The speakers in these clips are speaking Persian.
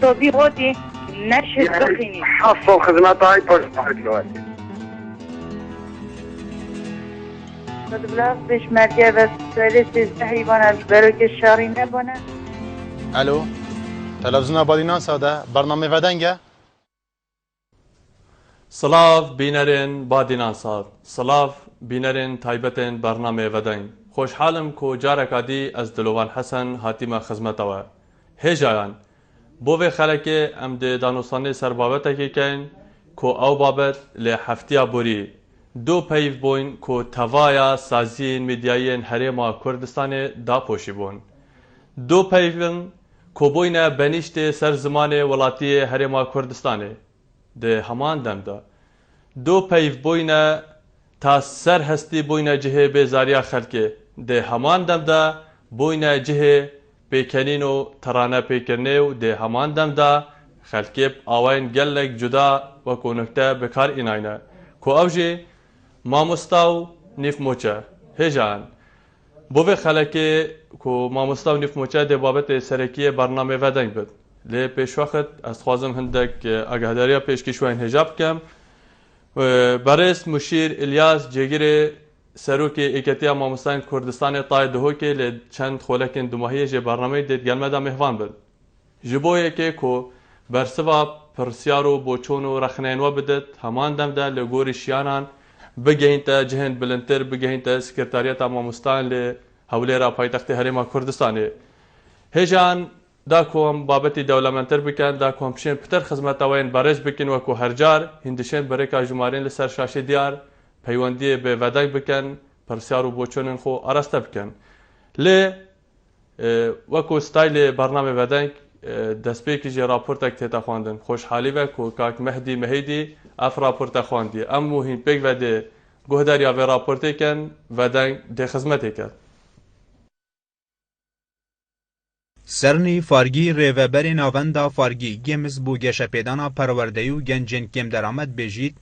صوبی غودی نشد بخینی حصل خدمات هاي بوشتار دلوقتي بلاغ بيش مرجع بس سوالي زهري بانا بروك الشاري نبانا. الو تلفزيون بادينان ساده برنامه ودنگه سلاف بینرین بادینان سار سلاف بینرین تایبتن برنامه ودنگ خوشحالم کو جارک عادی از دلوان حسن هاتیما خدمتوا هجایان بو خلک ام د دانوستان سربابت کی کین کو او بابت له هفتیا بوری دو پیو بوین کو توایا سازین میدیاین هریما کردستان دا پوشی بون دو پیون کو بوینه بنیشت سر زمان ولاتی هریما کردستان ده همان دمدا دو پیو بوینه تا سر هستی بوینه جهه بیزاریا خلکه ده همان دمدا بوینه جهه پیکنین و ترانه پیکرنه و ده همان دمدا خلکه آوین گلک جدا و کنکته بکار ایناینه کو اوجه ماموستاو نیف موچه هجان بوه خلکه کو ماموستاو نیف موچه ده بابت سرکی برنامه ودنگ بود لی پیش وقت از خوازم هندک آگهداری پیشکشوین حجاب کم برس مشیر الیاس جگیر سروک ایکتیا ماموستان کردستان طای دهو که لی چند خولکن دماهی جه برنامه دید گلمه مهوان بود جبویه که کو برسوا پرسیارو بوچونو رخنینوا بدد همان دم ده لگوری شیانان بگهین تا جهن بلندتر بگهین تا سکرتاریت ماموستان لی حولی را پایتخت هریما کردستانه هجان دا کوم بابتی دولمنتر بکن دا کوم پشین پتر خدمت وین بارز بکن و کو هر جار هندشین برای جمارین لسر شاشه دیار پیوندی به ودای بکن پرسیار و بوچونن خو آراسته بکن لی و کو استایل برنامه ودای دست پیکی جی راپورتک تیتا خواندن خوشحالی و کو کاک مهدی مهدی اف راپورت خواندی امو هین پیک و ده گهداری و راپورتی کن ودای ده خدمتی کن سرنی فارگی ریوبر ناوندا فارگی گیمز بو گشپیدانا پروردهی و گنجین کم درآمد بجید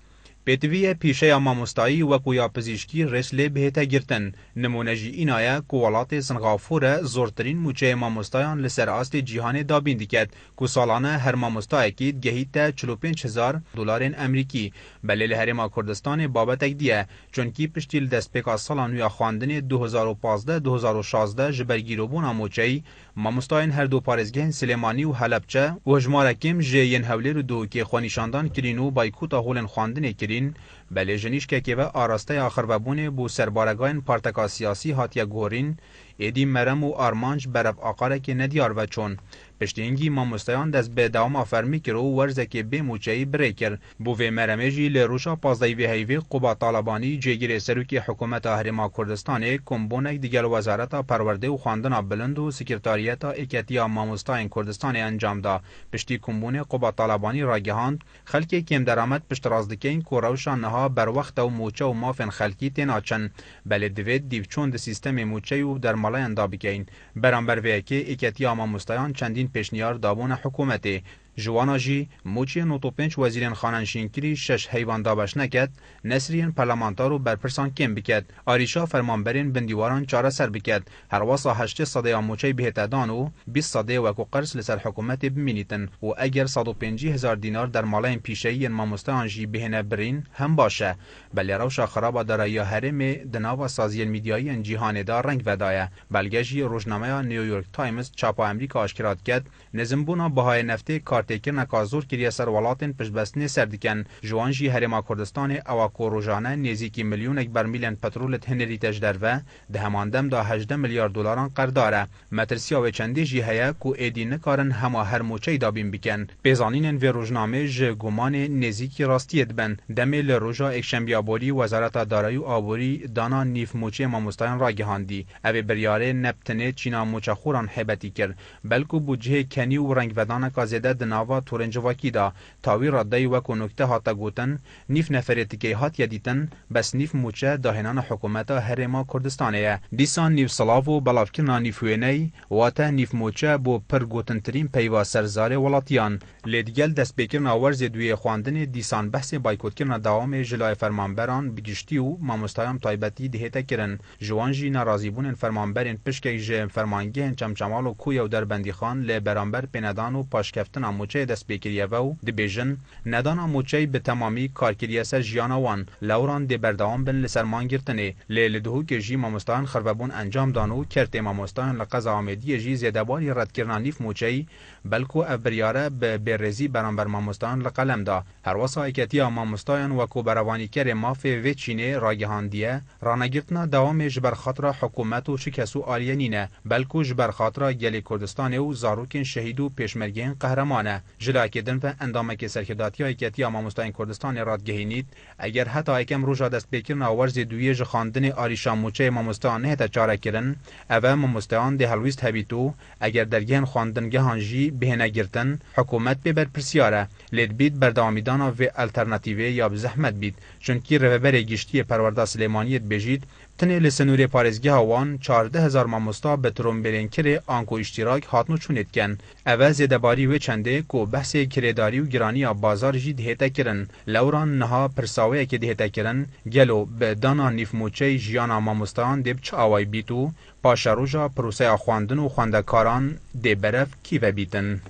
پتوی پیشه ماموستایی و کویا پزیشکی رسله بهتا گرتن نمونجی اینایه کوالات سنغافوره زورترین موچه ماموستایان لسر آست جیهان دابین دیکد کو سالانه هر ماموستای اکید گهیت 45,000 دلار امریکی بله لهرما کردستان بابتک دیه چونکی پشتیل دست پیکا سالان یا خواندن 2015-2016 جبرگیروبون موچهی ماموستایان هر دو پارزگهن سلیمانی و حلبچه و هجمارکیم جین حولی رو دو که خوانیشاندان کرینو بایکوتا هولن خواندن کرین بله جنیش که و آراسته آخر ببونه بو سربارگاین پارتکا سیاسی هاتیا گورین ایدی مرم و آرمانج برف آقاره که ندیار و چون پشتینگی ماموستایان دست به دوام آفرمی کرو ورزه که به موچهی بره کر بو و مرمجی لروشا پازدهی و هیوی قبا طالبانی جگیر سروکی حکومت هرما کردستان کمبونک دیگر وزارت پرورده و خواندن بلند و سکرتاریت اکتیا ماموستاین کردستان انجام دا پشتی کمبون قبا طالبانی راگهاند خلکی کم درآمد پشت رازدکین کوروشان نها بر وقت و موچه و مافن خلکی تناچن بله دوید دیوچون د سیستم موچه و در مالای اندابکین برانبر ویکی اکتیا ماموستایان چندین پیشنیار دابون حکومتی جوانا جی موچی نوتو پنج وزیرین خاننشین کری 6 حیوان دابش نکد نسرین پارلمانتارو برپرسان کم بکد آریشا فرمانبرین بندیواران چاره سر بکد هر واسا 8 صده موچی بهتدان و 20 صده وکو قرص لسر حکومت بمینیتن و اگر 150,000 دینار در مالاین پیشهی ماموستان جی بهنه برین هم باشه بله روشا خرابا در یا هرم دناوا سازی میدیایی جهان دا رنگ ودایه بلگجی روزنامه نیویورک تایمز چاپا امریکا اشکرات کرد نظمبونا بهای نفته کارتکرنا کازور کریه سر ولاتن پشبستنی سردکن جوانجی هرما کردستان اواکو روزانه نزدیکی میلیون برمیل پترول هنری تجدر و ده هماندم دا 18 میلیارد دلاران قرداره مترسیا و چندی جی هيا کو ایدی نکارن هما هر موچه دابین بکن پیزانین و روزنامه ج گمان نزدیکی راستیت بن دمیل روزا اکشنبیا بوری وزارت دارایی و آبوری دانا نیف موچه ماموستان را گهاندی او بریاره نبتنه چینا موچه خوران حبتی کرد بلکو بوجه کنی و رنگ ودان کازیده دناوا تورنج واکیدا تاوی رادای وکو نکته هاتا گوتن نیف نفریتی که هات یدیتن بس نیف موچه داهنان حکومت هرما کردستانه دیسان نیف سلاو بلافکرنا نیفوینی واتا نیف موچه بو پر گوتن ترین پیوا سرزار ولاتیان لیدگل دست بکرنا ورز دوی خواندن دیسان بحث بایکوت کرنا دوام جلای فرمانبران بگشتی و ماموستایان تایبتی دهیتا کرن جوانجی نارازیبون فرمانبرین پشکی ج فرمانگهن چمچمال و کوی و در بندی خان لی برانبر پیندان و پاشکفتن موچه دست بکریه و دبیجن ندانا موچه به تمامی کارکریه سر جیانا وان لوران دی بردوام بن لسرمان گرتنه لیل دهو که جی ماموستان خرببون انجام دانو کرت ماموستان لقضا آمدی جی زیدواری رد کرنا نیف موچه بلکو ابریاره به برزی برانبر ماموستان لقلم دا هر واسا اکتی ماموستان وکو بروانی کر مافی و چینه راگهاندیه رانگرتنا دوام جبر خاطر حکومت و شکسو آلیانینه بلکو جبر خاطر گلی کردستان و زاروکین شهید و پیشمرگین قهرمانه جلاکی دن و اندامک سرکداتی اکتی ماموستان کردستان رادگهینید اگر حتی اکم روژا دست بکرن آورز دویه جخاندن آریشان موچه ماموستان نهتا چاره کرن اوه ماموستان ده هلویست هبیتو اگر درگهن خواندنگه هانجی بهنه گرتن حکومت ببر پرسیاره لید بید بردامیدان و الترناتیوه یا بزحمت بید چونکی روبر گشتی پرورده سلیمانیت بجید تنه لسنور پارزگی هاوان 14,000 ماموستا به ترومبرین کره آنکو اشتراک هاتنو چونید کن اوه زیدباری و چنده کو بحث کرداری و گرانی بازار جی دهتا کرن لوران نها پرساوه که دهتا کرن گلو به دانا نیف موچه جیانا ماموستان دیب چه آوای بیتو پاشاروژا پروسه خواندن و خواندکاران دی برف کیوه بیتن.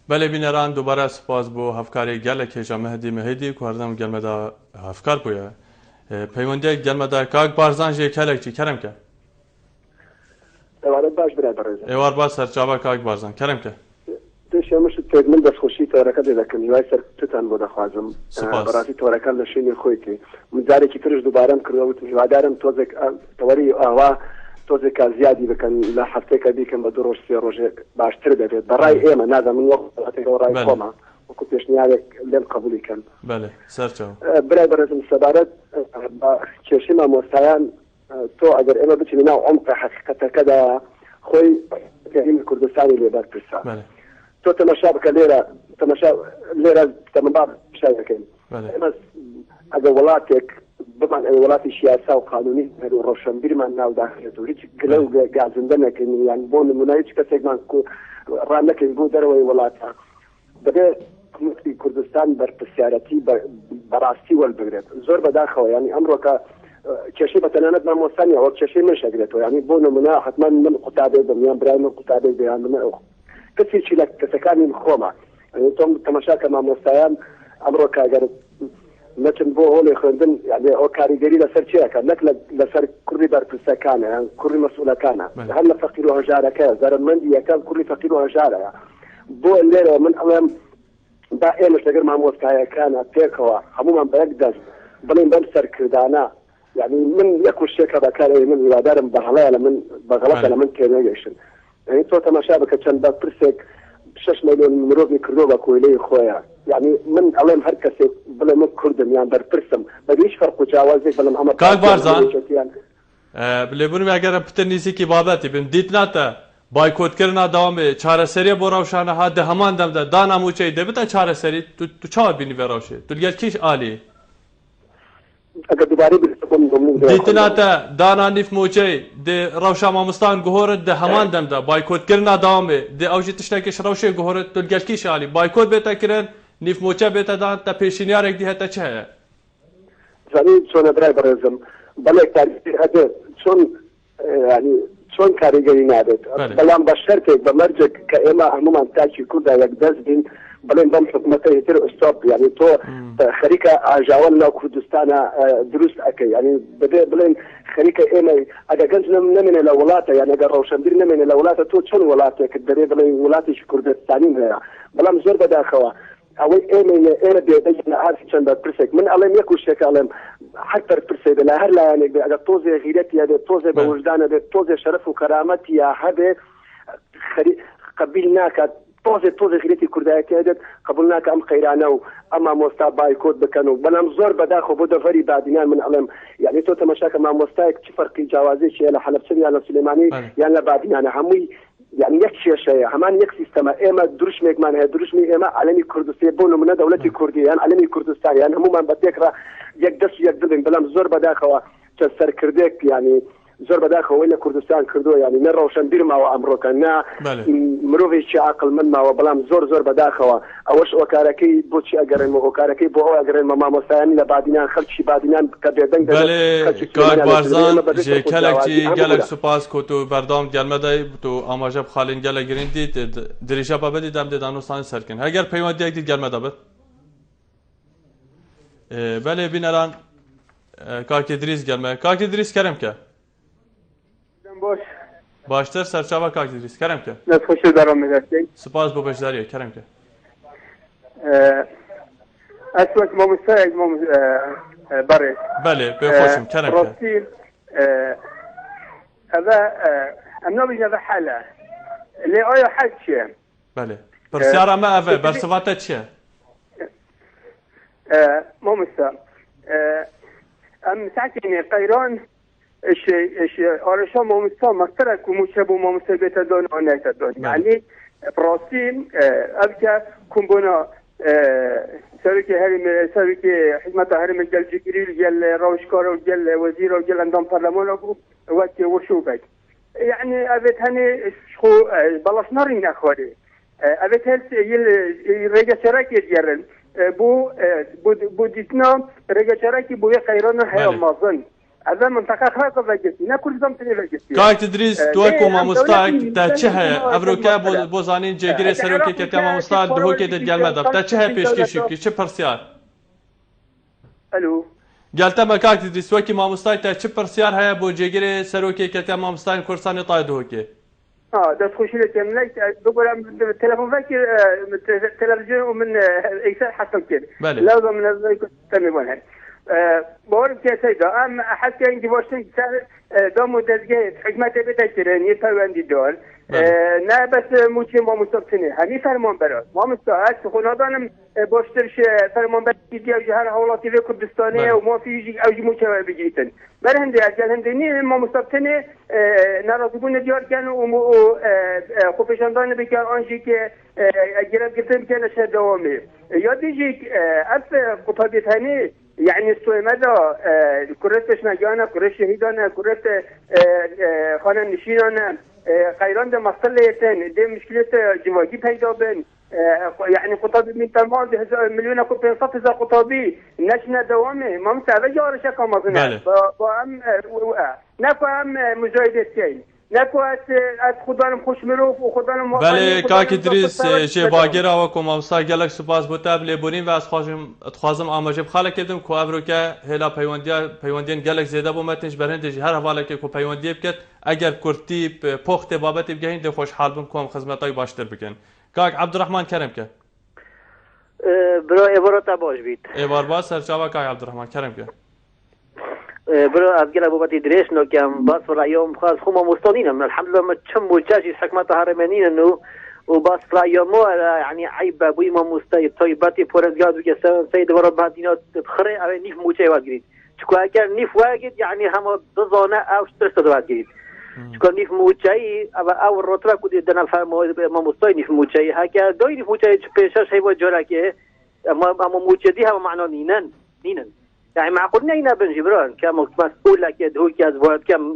بله بینران دوباره سپاس بو هفکاری گله که مهدی که هردم گلمه دا هفکار بویه پیونده گلمه دا کاک بارزان جه کلک چی کرم که؟ ایوار باش برادر رزا ایوار باش سرچابه کاک بارزان کرم که؟ دش یمش تگمن دست خوشی تورکه دیده کنی وای سر تتن بود خوازم براتی تورکه لشینی خوی که مزاری که ترش دوباره کرده و تجوادارم توزک توری آوا توزك زيادة بكن لا حفتك بيكن بدروش في روجي باشتري بيت براي ايما نازل من وقت راي كوما وكنت يشني عليك لين قبولي كان بله سرچو براي برزم السبارات كيشيما موسعيان تو اگر ايما بتشي نوع عمق حقيقة كذا خوي كريم الكردستاني اللي باك برسا بله تو تمشابك ليرة تمباب شايفكين بله اگر ولاتك بمعنى ولاتي سياسة وقانونية وروشنبير من ناو داخلته هيك قلو قاعدين يعني بون منايج كتجمع رانك يبو دروي ولاتها بدأ في كردستان برسيارتي براستي والبغرات زور بداخل يعني أمرك كشي بتناندنا موسانيا أو كشي مش أقدرته يعني بون منا حتما من قطابي بميان براي من قطابي بيان من أخ كثير شيء لك كسكاني مخومة يعني توم تماشاك مع موسيان أمرك أقدر لكن بو هو خندن يعني او كاريجري لسر شيء كان لك لسر كل بار بسكانه يعني كل مسؤول كان هل فقير وجارك زار المندي كان كل فقير وجارك بو الليله من امام دائما تقدر مع موسكايا كان تيكوا عموما بيقدر بلين بمسر كردانا يعني من يكون الشيء هذا كان من ودار بحلاله من بغلطه لمن كينيشن يعني تو تماشابك كان بترسك 6 مليون مروبي كردوبا كويلي خويا يعني من علم هركسي بلا من كردم يعني برسم بديش فرق وجاوزي بلا محمد كاك بارزان بلبونم اگر پتنیسی کی بابتی بیم دیتناتا بایکوت کرنا دوام چاره سری براوشانه ها ده همان دم ده دانا موچه ده بتا چاره سری تو چا بینی براوشه تو گل کیش عالی اگر دوباره بتقوم دیتناتا دانا نیف موچه ده روشا مامستان گهور ده همان دم ده بایکوت کرنا دوام ده اوجی تشتکش روشه گهور تو گل کیش عالی بایکوت بتا کرن نیف موچه بتا دان تا پیشینیارک دی هتا چه زنی چون برای برزم بله تاریخی هده چون يعني شلون كاريجري نابت بلان بشرتك بمرجك كإما عموما تاكي كودا يقدزبين بلين بم حكومته يتر استوب يعني تو خريكة جاولنا كردستانا دروس أكي يعني بلين خريكة إما أجا جنزنا من الولاتا يعني أجا روشنبير من الولاتا تو شلون ولاتا كدري بلين ولاتي كردستانين هنا بلان زور بداخوا أوي إيمة بيدينا عارف شن برسك من علم يكون شيء علم حتى برسك لا هلا يعني أجا توزي غيرتي هذا توزي بوجدان هذا توزي شرف وكرامتي يا هذا قبلناك توزي غيرتي كردايتي هذا قبلناك أم قيرانا أما مستعباي كود بكانوا بنام زور بداخل بودا فري بعدين من علم يعني تو تمشاك مع مستايك فرق جوازي شيء حلب سري على سليماني يعني بعدين أنا همي يعني يكشي شيء همان يكشي استمع إما دروش ميكمان هي دروش مي إما علمي كردستان بونو من دولتي كردية يعني علمي كردستان يعني هم بتذكر يقدس يقدرين بلام زور بداخوا تسر كردك يعني زۆر بەداخەوەی لە کوردستان کردو یعنی نە ڕەوشنبیر ماوە ئەمڕۆکە نا مرۆڤێکی عاقڵ من ماوە بەڵام زۆر بەداخەوە ئەوەش ئۆکارەکەی بۆچی ئەگەڕێنەوە ئۆکارەکەی بۆ ئەو ئەگەڕێنمە مامۆستایانی لە بادینان خەڵکی بادینان کە بێدەنگ کاک بارزان ژێکەلێکی gelek سوپاس کۆ تو بەردەوام گەلمەدای تو ئاماژە بخالین gelek گرنگی دریشە بەبەدی دەم دێدانوستانی سەرکن هەگەر پەیوەندیەک دیت گەلمەدە بێت بەلێ بینەران کاکی دریس گەلمە کاکی دریس کەرم کە باشتر سەرچاوە کاکی دریس کەرم کە دەستخۆشی بەڕێوەبەر سوپاس بۆ بەشداریە کەرم کە ئەسوەک مامۆستایەک بەڕێ بەلێ پێخۆشم کەرم کە هذا النوبي هذا حالة اللي أيه حال شيء. بله. برسيارة ما أفه برسواتة شيء. مو مسا. أم ساعتين قيران إيش أرشام مو مسا مسترك ومشابه مو مسا بيتدون أنا يتدون يعني براسين أبكى كمبونا سركي هرم سركي حكمة هرم الجل جبريل جل روشكار وجل وزير وجل عندهم برلمان وقت وشوفك يعني أبيت هني شو بلاش نارين أخواني أبيت هل رجع شراكي جرن بو ديتنا رجع شراكي بو يقيرون هيا مازن هذا منطقة خاصة بجسي نا كل زمن تاني بجسي كاك تدريس توكو ما مستاك تاچه أفروكا بوزانين جيجري سروكي كتاما مستاك دهوكي تتجال مدف تاچه بيشكي شوكي چه پرسيار ألو قالتا ما كاك تدريس وكي ما مستاك تا چه پرسيار هيا بو جيجري سروكي كتاما مستاك كورساني طاي دهوكي دست خوشی لكن ملاك بقول تلفون فاكر تلفزيون ومن إكسال حتى كده لازم من هذا يكون تمامًا بقول كده سيدا أم أحد كان يجي واشنطن دامو دزجة حكمة بتأثيرين يتواندي دول نه بس موچی ما مستقطنه همی فرمان برات ما مستعد خونه دانم باشترش فرمان برات دیگه جهان حوالاتی و کردستانه و ما فیجی اوجی موچه بگیرن بر هنده اجل هنده نی ما مستقطنه ناراضیبون دیار کن و خوبشاندان بکن آنجی که گرب گرتم کنه شه دوامه یادیجی اف قطابیت هنی يعني السويمدا كرة شنجانا كرة شهيدانا كرة خانة نشينانا قيران ده مصليتين ده مشكلة جواجي پیدا بين يعني قطابي من تمام مليون كوبين صف إذا قطابي نشنا دوامه ما مساعدة جارشة كمازنا بام نكو هم مجاهدة كين نكو از خدانم خوش مروف و خدانم بله کاک ادریس جباگیرا و کومامستا گلک سپاس بوتاب لبونین و از خوازم آماجب خاله کردم کو افروکا هلا پیوندین گلک زیاده بو متنش برندش هر حواله که کو پیوندی بکت اگر کرتی پخت بابت بگین ده خوش حال بم کوم خدمتای باشتر بکن کاک عبدالرحمن کرم که برو عبارت باش بید عبارت سرچاوا کاک عبدالرحمن کرم که برو أبجل أبو بتي دريش نو كم باس رأيهم خاص هم مستنين من الحمد لله ما تشم وجاجي حكمة هرمانين إنه وباس رأيهم يعني عيب أبوي ما مستعد طيباتي فورزجاد وكسر سيد ورب هدينا تخري أو نيف موجي واجريد شكو أكر نيف واجد يعني هم بزانة أو شترس واجريد شكو نيف موجي أو الرطرة كده دنا فهم ما مستعد نيف موجي هكذا دوي نيف موجي بيشاش هيو جورك ما موجدي هم معنا نينن يعني معقولنا هنا بن جبران كمسؤول لك هو كازبوات كم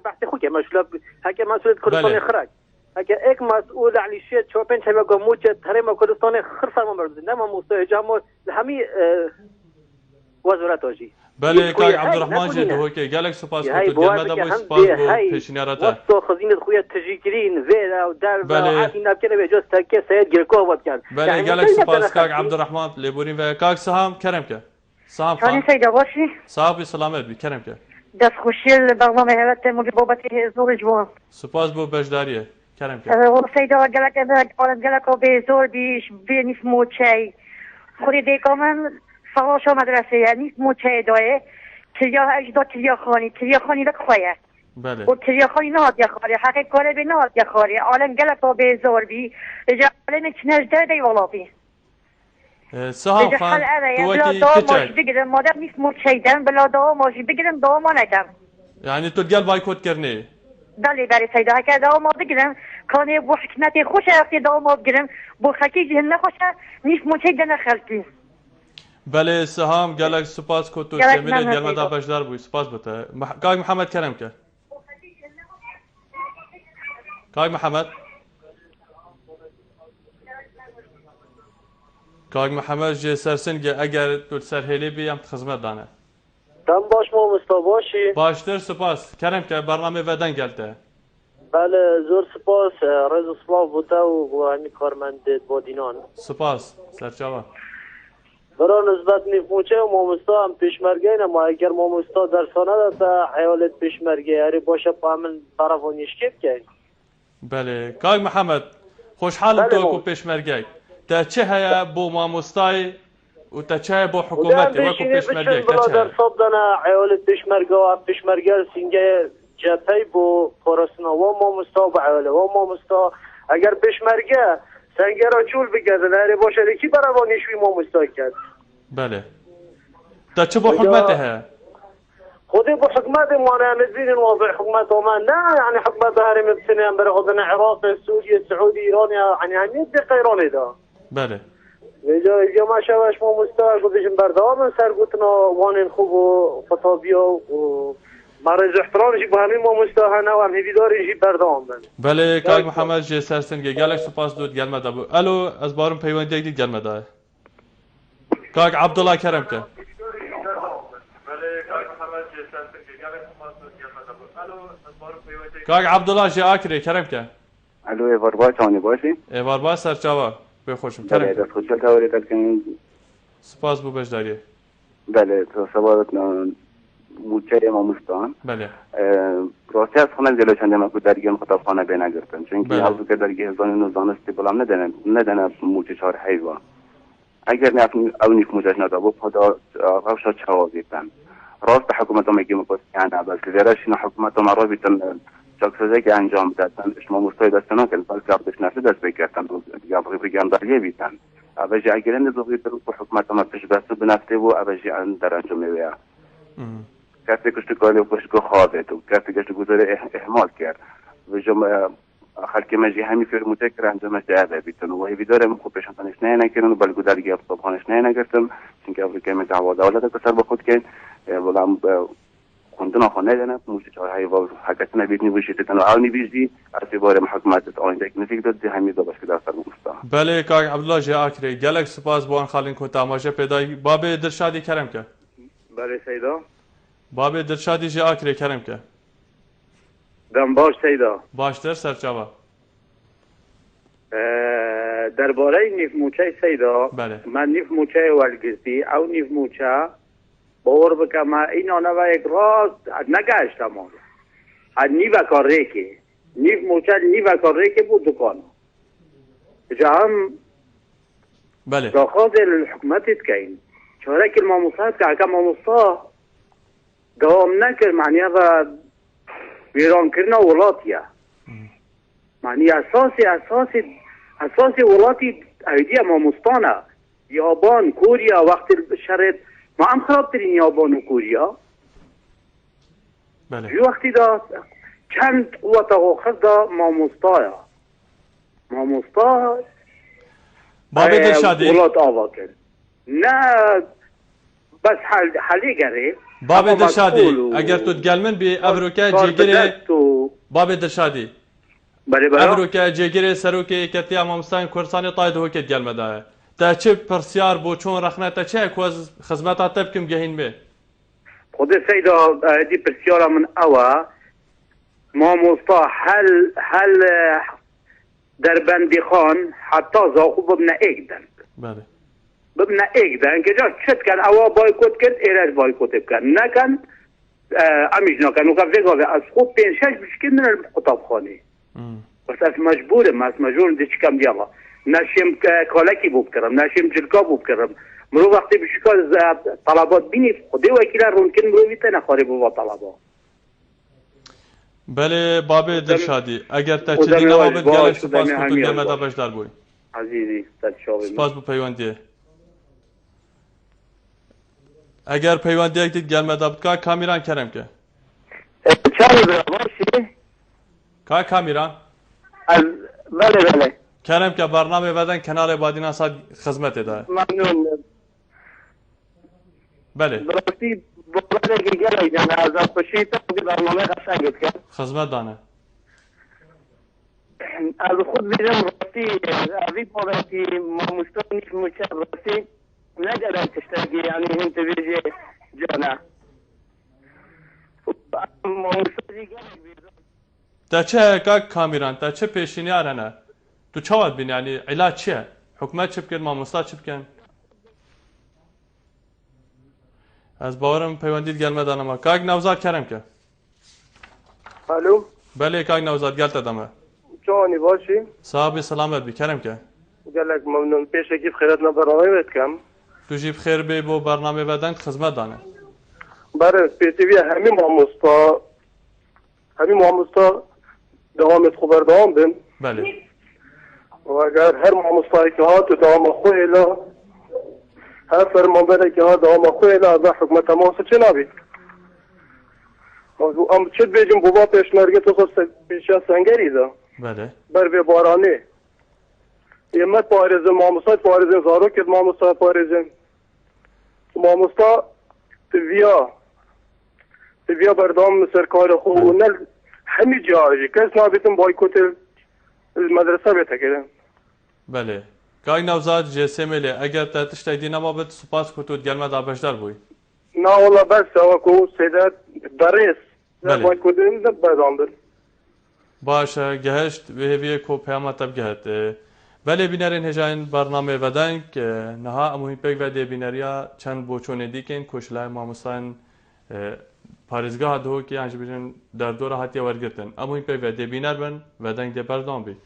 بحث خوك مشلب هكا مسؤول كردستان خراج هكا اك مسؤول عن الشيء شو بين شباب قموجة هرم كردستان خرصة ما مرد إنما مستهجام لهمي وزارات وجي بله كاك عبد الرحمن جد هو كي قالك سباس كنت جمدا بو سباس بو پیشنیارته وصو خزينة خويا تجيكرين فيلا ودار عاتنا كده بجوز تاكي سيد جركوفات كان بله قالك سباس كاك عبد الرحمن لبورين و كاك سهام كرمك سلام خانم سيدة باشی صاحب سلامت بی کرم که دست خوشی برنامه هلت مجبوبتی زور جوان سپاس بو بجداریه کرم که سيدة قالك قالت قالك بزور بیش بینیف موچی خوری دیگامن فراش مدرسه یعنی موچی داره تریا اجدا تریا خانی لکخواه بله و تریا خانی نهاد یخواره حقیق کاره به نهاد یخواره عالم قالك بزور بی رجع عالم چنج داره والا بی سهام خان توکی کچک بگیرم مادر نیست مرچیدن بلا دوا ماشی بگیرم دوا ما نکم یعنی تو گل بایکوت کرنی بله بله سیده که دوا ما بگیرم کانه بو حکمت خوش رفتی دوا ما بگیرم بو خکی جهن نخوشه نیست مرچیدن خلقی بله سهام گلک سپاس کو تو سمیل گلمه دا بجدار بوی سپاس بوده کاک محمد کرم که کاک محمد کاک محمد جه سرسنگه اگر تو سرهلی بیم خدمت دانه دم باش ما مستباشی باشتر سپاس کرم که برنامه ودن گلته بله زور سپاس رز سلاف بوده و همی کارمند بادینان سپاس سرچاوه برای نسبت نیفموچه و مامستا هم پیشمرگه اما اگر مامستا در سانه داتا حیالت پیشمرگه هری باشه پا همین طرف و نشکیب که بله کاک محمد خوشحالم تو کو پیشمرگه تا چه هیا بو مامستای و تا چه هیا بو حکومتی و کو پیشمرگه تا چه در صد دانه حیالت پیشمرگه و پیشمرگه سینگه جپی بو پرسنا و مامستا و حیاله و مامستا اگر پیشمرگه سنگه را چول بگردن هری باشه دیکی برای نشوی مامستا کرد بله تا چه بو حکومته هیا خودی با حکومت مانه مزید واضح حکومت وما نه يعني حکومت هاری مبتنی برای خودن عراق سوریه سعودی ایران يعني همین دقیقه ایرانی دا بله اینجا ما شبش ما مستوى گذاشتیم بردام سرگوتنا وانین خوب و خطابیا و مرز احترامشی با همین ما مستوى نه و هم هیویدارشی بردام بله کاک محمد جه سرسنگه گلک سپاس دود گلمه دا بو الو از بارم پیوندی دید گلمه دا کاک عبدالله کرم که کاک عبدالله جه آکری کرم که الو ایوار باش آنی باشی؟ ایوار باش سرچاوه بخوشم کرم بله دست خوشل تاوری تلکنی سپاس بو بجداریه بله تو سوالت موچه ما مستان بله راستی از خانه جلو چنده مکو درگیم خطاب خانه بینه گرفتم چون که حضو که درگی هزانی نوزانستی بلام ندنه موچه چهار حیوان اگر نفن او نیف موچهش ندابو پدا غوشا چوازیتن راست حکومت هم اگه مکوست یعنی بس لیرش اینا حکومت هم را بیتن چاکسازه که انجام دادن شما مستوی دستنا که بس گردش نفسه دست بکردن دیگه بگم دریه بیتن اوجی اگر نزوغی در حکومت هم پیش بسته بنفته و اوجی در انجام میویا کسی کشت کالی و کشت خوابه تو کسی کشت گذاره احمال کرد و جمع خلق مجی همی فیر متکر انجامش دعوه بیتن و هیوی دارم خوب پیشنتانش نه نکردن و بلگو درگی افتابخانش نه نگرتم چون که افریقای متعواده اولاده کسر بخود کن ولام خوندن خانه دنه موشه چهار حیوان حقیقت نبید نبوشید تنو آل نبیزی از باره محکمات آینده که نزدیک داد همی دو باش که دستر مستان بله کاک عبدالله جه آکری گلک سپاس بوان خالین کو تماشا پیدای باب درشادی کرم که بله سیدا باب درشادی جه آکری کرم که دم باش سیدا باشتر سرچاوه درباره نیف موچه سیدا بله من نیف موچه ولگزی او نیف موچه باور بکم این آنه و یک راست نگشتم آنه نیو کار ریکی نیف موچه نیو کار ریکی بود دکانه جا هم بله داخل الحکومتت کهین چاره که الماموسات که حکم ماموسا دوام نکر معنی و ویران کرنا ولاتیه معنی اساسی ولاتی ایدی ماموستانه یابان کوریا وقتی شرط ما هم خرابترین یابان و کوریا بله وقتی دا چند قوت آخر دا ماموستا باب درشادی ولات آوا کرد نه بس حالی گره باب درشادی اگر تو تگلمن بی افروکا جگره باب درشادی افروکا جگره سروکی کتی امامستان کورسانی طاید هو کت گلمه داره تا چه پرسیار بو چون رخنه تا چه کوز خدمات تبکم گهین به خود سیدا دی پرسیار من اوا ما مستا هل در بندی خان حتی زاخو ببنه ایک دن بله ببنه ایک دن که جا چت کن اوا بایکوت کرد ایرش بایکوت بکن نکن امیش نکن و که وگاوه از خوب پینشش بشکل من الخطاب خانه بس از مجبورم از مجبورم دی چکم دیالا نشیم کالکی بوب کردم نشیم جلکا بوب کردم مرو وقتی بشکل طلبات بینی خودی وکیل ممکن مروی تا نخواری بوا طلبات بله باب درشادی اگر تا چیزی نوابد گلش سپاس کتو گمه دا بشدار بوی عزیزی تشاوی سپاس بو پیوندیه اگر پیوندیه دید گلمه دا بد کامیران کرم که چای باشی؟ کامیران بله کرم که برنامه بدن کنال بادینا ساد خدمت داره ممنون بله براستی بوده که گلی جانه از خوشی تا برنامه قشنگت کرد خدمت دانه از خود بیرم راستی اوی بابتی ماموستانیش موچه راستی ندارم تشتاقی یعنی هم تبیجه جانا ماموستانی گلک بیرم تا چه کاک کامیران تا چه پیشینی آرنه تو چواد بین یعنی علاج چیه حکومت چه بکن ماموستا چه بکن از باورم پیوندید گلمه دانم کاک نوزاد کرم که الو بله کاک نوزاد گلت دمه جوانی باشی صاحب سلامت بی کرم که گلک ممنون پیش اکی بخیرت برنامه بید کم تو جیب خیر بی بو برنامه بدن خدمت دانه برای پیتوی همین ماموستا دوامت خبر دوام بین بله و اگر هر ماموستایی که ها تو دوام خویلا هر فرمان بره که ها دوام خویلا و حکمت ماموستا چه نابید ام چه بیجم بابا پیشمرگه تو خواست پیشا سنگری دا بله بر به بارانه یمت پارزن ماموستا پارزن زارو که ماموستا پارزن ماموستا تبیا بردام سرکار خو و نل همه جایی کس نابیتم بایکوت المدرسه بیتا کردن بله کاک نوزاد جسه مله اگر تا تشتای دینا ما بد سپاس کتود گلمه دا بشدار بوی نه والله بس سوا کو سیدت درس بله بایکوتیم ده بردام بر باشه گهشت و هیوی کو پیامت تب گهت بله بینرین هجاین برنامه ودن که نها اموهی پک وده بینریا چند بوچونه دیکن کشلای ماموسان پارزگاه دهو که انش بیشن در دور هاتی ورگتن اموهی پک وده بینر بن ودن ده بردام بی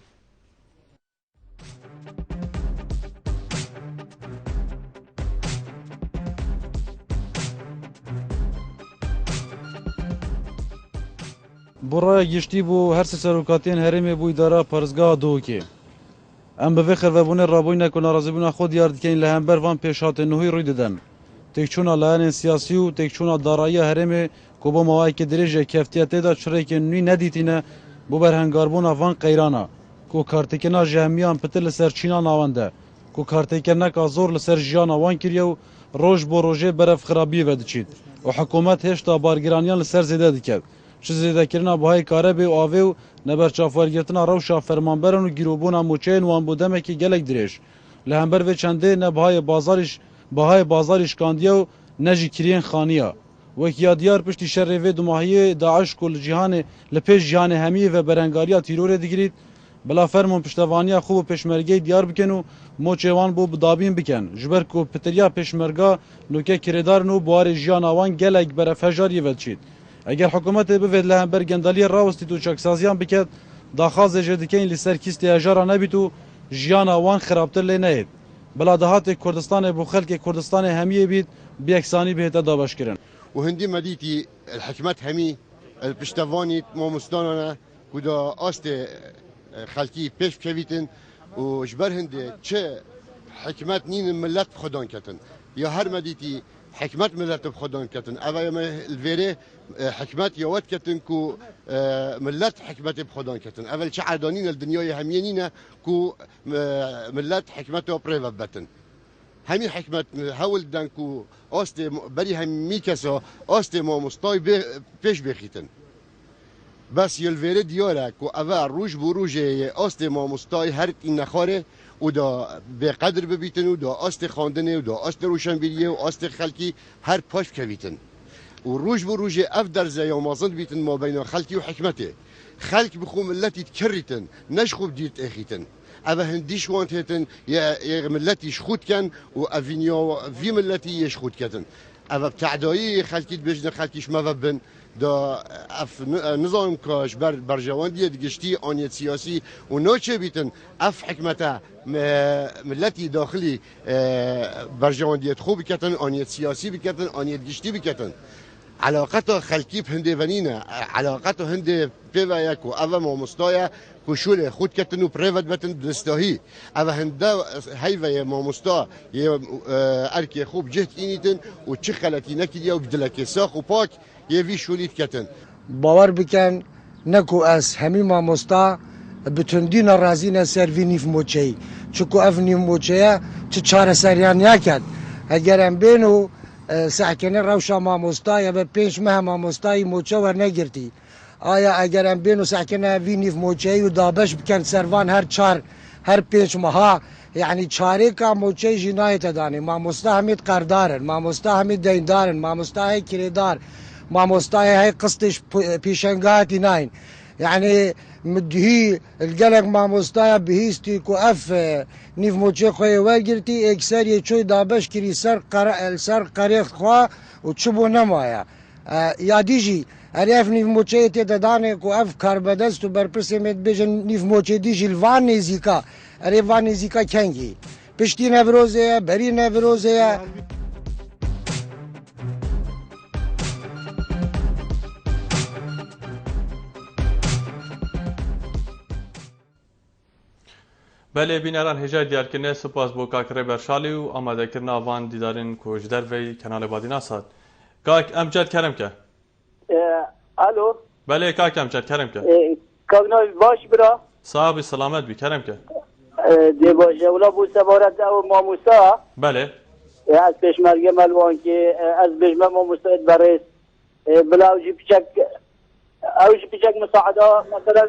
برای گشتی بو هر سروکاتین هرمی بو اداره پارزگاه دوکی ام به فخر و بونه رابوی نکن ناراضی بونه خود یارد که این لهمبر وان پیشات نهوی روی دادن تکچونا لاین سیاسی و تکچونا دارایی هرمی کو با موای که درجه کفتیت دا چره که نوی ندیتینه بو برهنگاربون وان قیرانا کو کارتکنا جهمیان پتل سر چینا ناونده کو کارتکنا کا زور لسر جیان وان کریو روج بو روجه برف خرابی ودچید و حکومت هشتا بارگرانیان لسر زیده دکد چه زیده کرنا بهای کاره به آوه و نبر چافارگرتنا روشا فرمانبرن و گیروبونا موچین وان بودمه که گلک دریش لهمبر و چنده نه بهای بازارش کاندیا و نجی کرین خانیا وکیا دیار پشتی شر و دماهی داعش کل جهان لپیش جهان همی و برنگاریا تیرور دیگرید بلا فرمون پشتوانیا خوب پشمرگی دیار بکن و موچوان بو بدابین بکن جبر کو پتریا پشمرگا نوکه کردار نو بوار جهان وان گلک برفجاری ولچید اگر حکومت بفید لهمبر گندالی راوستی تو چاکسازیان بکد داخواز جدیکین لسر کیستی اجارا نبیتو جیان وان خرابتر لی نهید بلا دهات کردستان بو خلق کردستان همیه بید بیکسانی بهتا دابش کرن و هندی مدیتی الحکمت همی پشتوانی ماموستانانا کدا آست خلقی پیش بکویتن و جبر هنده چه حکمت نین ملت خودان کتن یا هر مدیتی حکمت ملت بخودان کتن اوه الویره حکمت یوت کتن کو ملت حکمت بخودان کتن اول چه عردانین الدنیای همینینه کو ملت حکمت و پریو بتن همی حکمت هول دن کو آست بری همی کسا آست ما مستای پیش بخیتن بس یلویره دیاره کو اوه روش بو روژه آست ما مستای هر این نخاره و دا به قدر ببیتن و دا آست خواندنه و دا آست روشنبیریه و آست خلکی هر پاش بکویتن و روش بو روژه اف درزه یا مازند بیتن ما بین خلکی و حکمته خلک بخو ملتی تکریتن نش خوب دیت اخیتن اوه هندیش وانت هتن یا ملتیش خود کن و اوینیا وی ملتی یش خود کتن اوه بتعدایی خلکیت بجن خلکیش مببن دا اف نظام کاش بر جوان دیت گشتی آنیت سیاسی و نوچه بیتن اف حکمته ملتی داخلی بر جوان دیت خوب بکتن آنیت سیاسی بکتن آنیت گشتی بکتن علاقته خلکی هنده ونینه علاقته هنده پیو یکو اوه ما مستایا کشول خود کتن و پریوت بتن دستاهی اوه هنده هیوه ما مستا یه ارکی خوب جهت اینیتن و چه خلطی نکیدیا و بدلک ساخ و پاک یه وی شولید کتن باور بکن نکو از همی ما مستا بتندین رازین سر وی نیف موچهی چکو اف نیف موچهی چه چاره سریان یکد اگرم بینو سحکنه روشا ماموستای و 5 ماه ماموستای موچه ور نگرتی آیا اگرم بین و سکنه وی نیف موچهی و دابش بکن سروان هر 5 ماه یعنی چاره که موچه جنایت دانی ماموستا همید قردارن ماموستا همید دیندارن ماموستا های کریدار ماموستا های قسطش پیشنگاهاتی ناین یعنی مدهی الگلق ماموستا بهیستی که اف نیف موچه خوی وگرتی اکسر یه چوی دابش کری سر قریخت خواه و چبو نمایا یادیجی اف نیف موچه تی دانه که اف کاربدست و برپرسی مید بیجن نیف موچه دیجی الوان نیزیکا وان نیزیکا کنگی پشتی نوروزه بری نوروزه بله بینران هجای دیارکرنه سپاس بو کاکره برشالی و آماده کرنا وان دیدارین کوچ در وی کنال بادینا ساد کاک امجد کرم که الو بله کاک امجد کرم که کاکنای باش برا صاحب سلامت بی کرم که دی باشه اولا بو سوارت او ماموسا بله از پیشمرگه ملوان که از بجمه ماموسا ادبرس بلا اوجی پیچک مساعده مثلا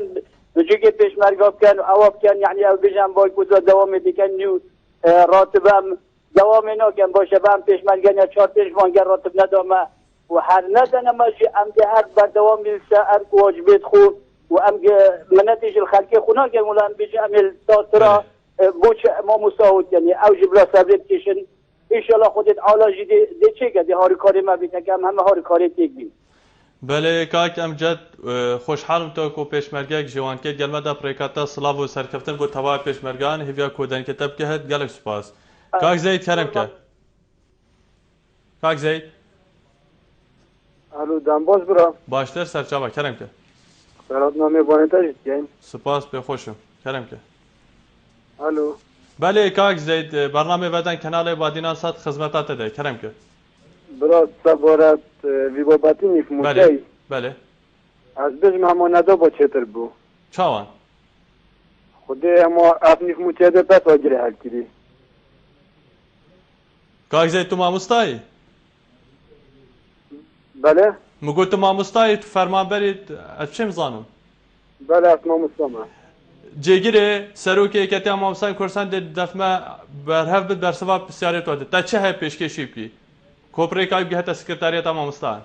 بجوكي بيش مرقب كان او كان يعني او بيجان باي كوزا دوامي دي كان نيو راتبام دوامي نو كان باشبام بيش مرقان يا 4 وان كان راتب ندوما وحال ندنا ماشي ام هاد بردوامي السائر واجبات خو وام مناتج الخلقيه خونا كان ولا ام بيجي عمل ساترا بوش ما مساوت يعني او جبلا سابريتيشن ان شاء الله خودت علاجي دي چه قد هاري كاري ما بيتكم هم هاري كاري تيك بي بله کاک امجد خوشحالم تو کو پیشمرگه جوان که گلمه دا پریکاتا سلاو و سرکفتن بو تبا پیشمرگان هیویا کودن کتاب که هد گلک سپاس کاک زید کرم که کاک زید الو دنباز برا باشتر سرچاوا کرم که برات نامه بانتا جید سپاس به خوشم کرم که الو بله کاک زید برنامه ودن کانال بادینا سات خدمتات ده کرم که برات سبارت ویبابتی نیف موچهی بله از بجم همه ندا با چطر بو چاوان خوده اما اف نیف موچه ده پس آگره حل کردی کاک زید تو ماموستایی؟ بله مگو تو ماموستایی تو فرمان برید از چه مزانم؟ بله از ماموستام جگیره سروکی کتی ماموستای کرسان ده دفمه برهف بد برسوا بسیاری تو ده تا چه های پیشکشی بکی؟ کوپری کایب گهت سکرتاریات ماموستان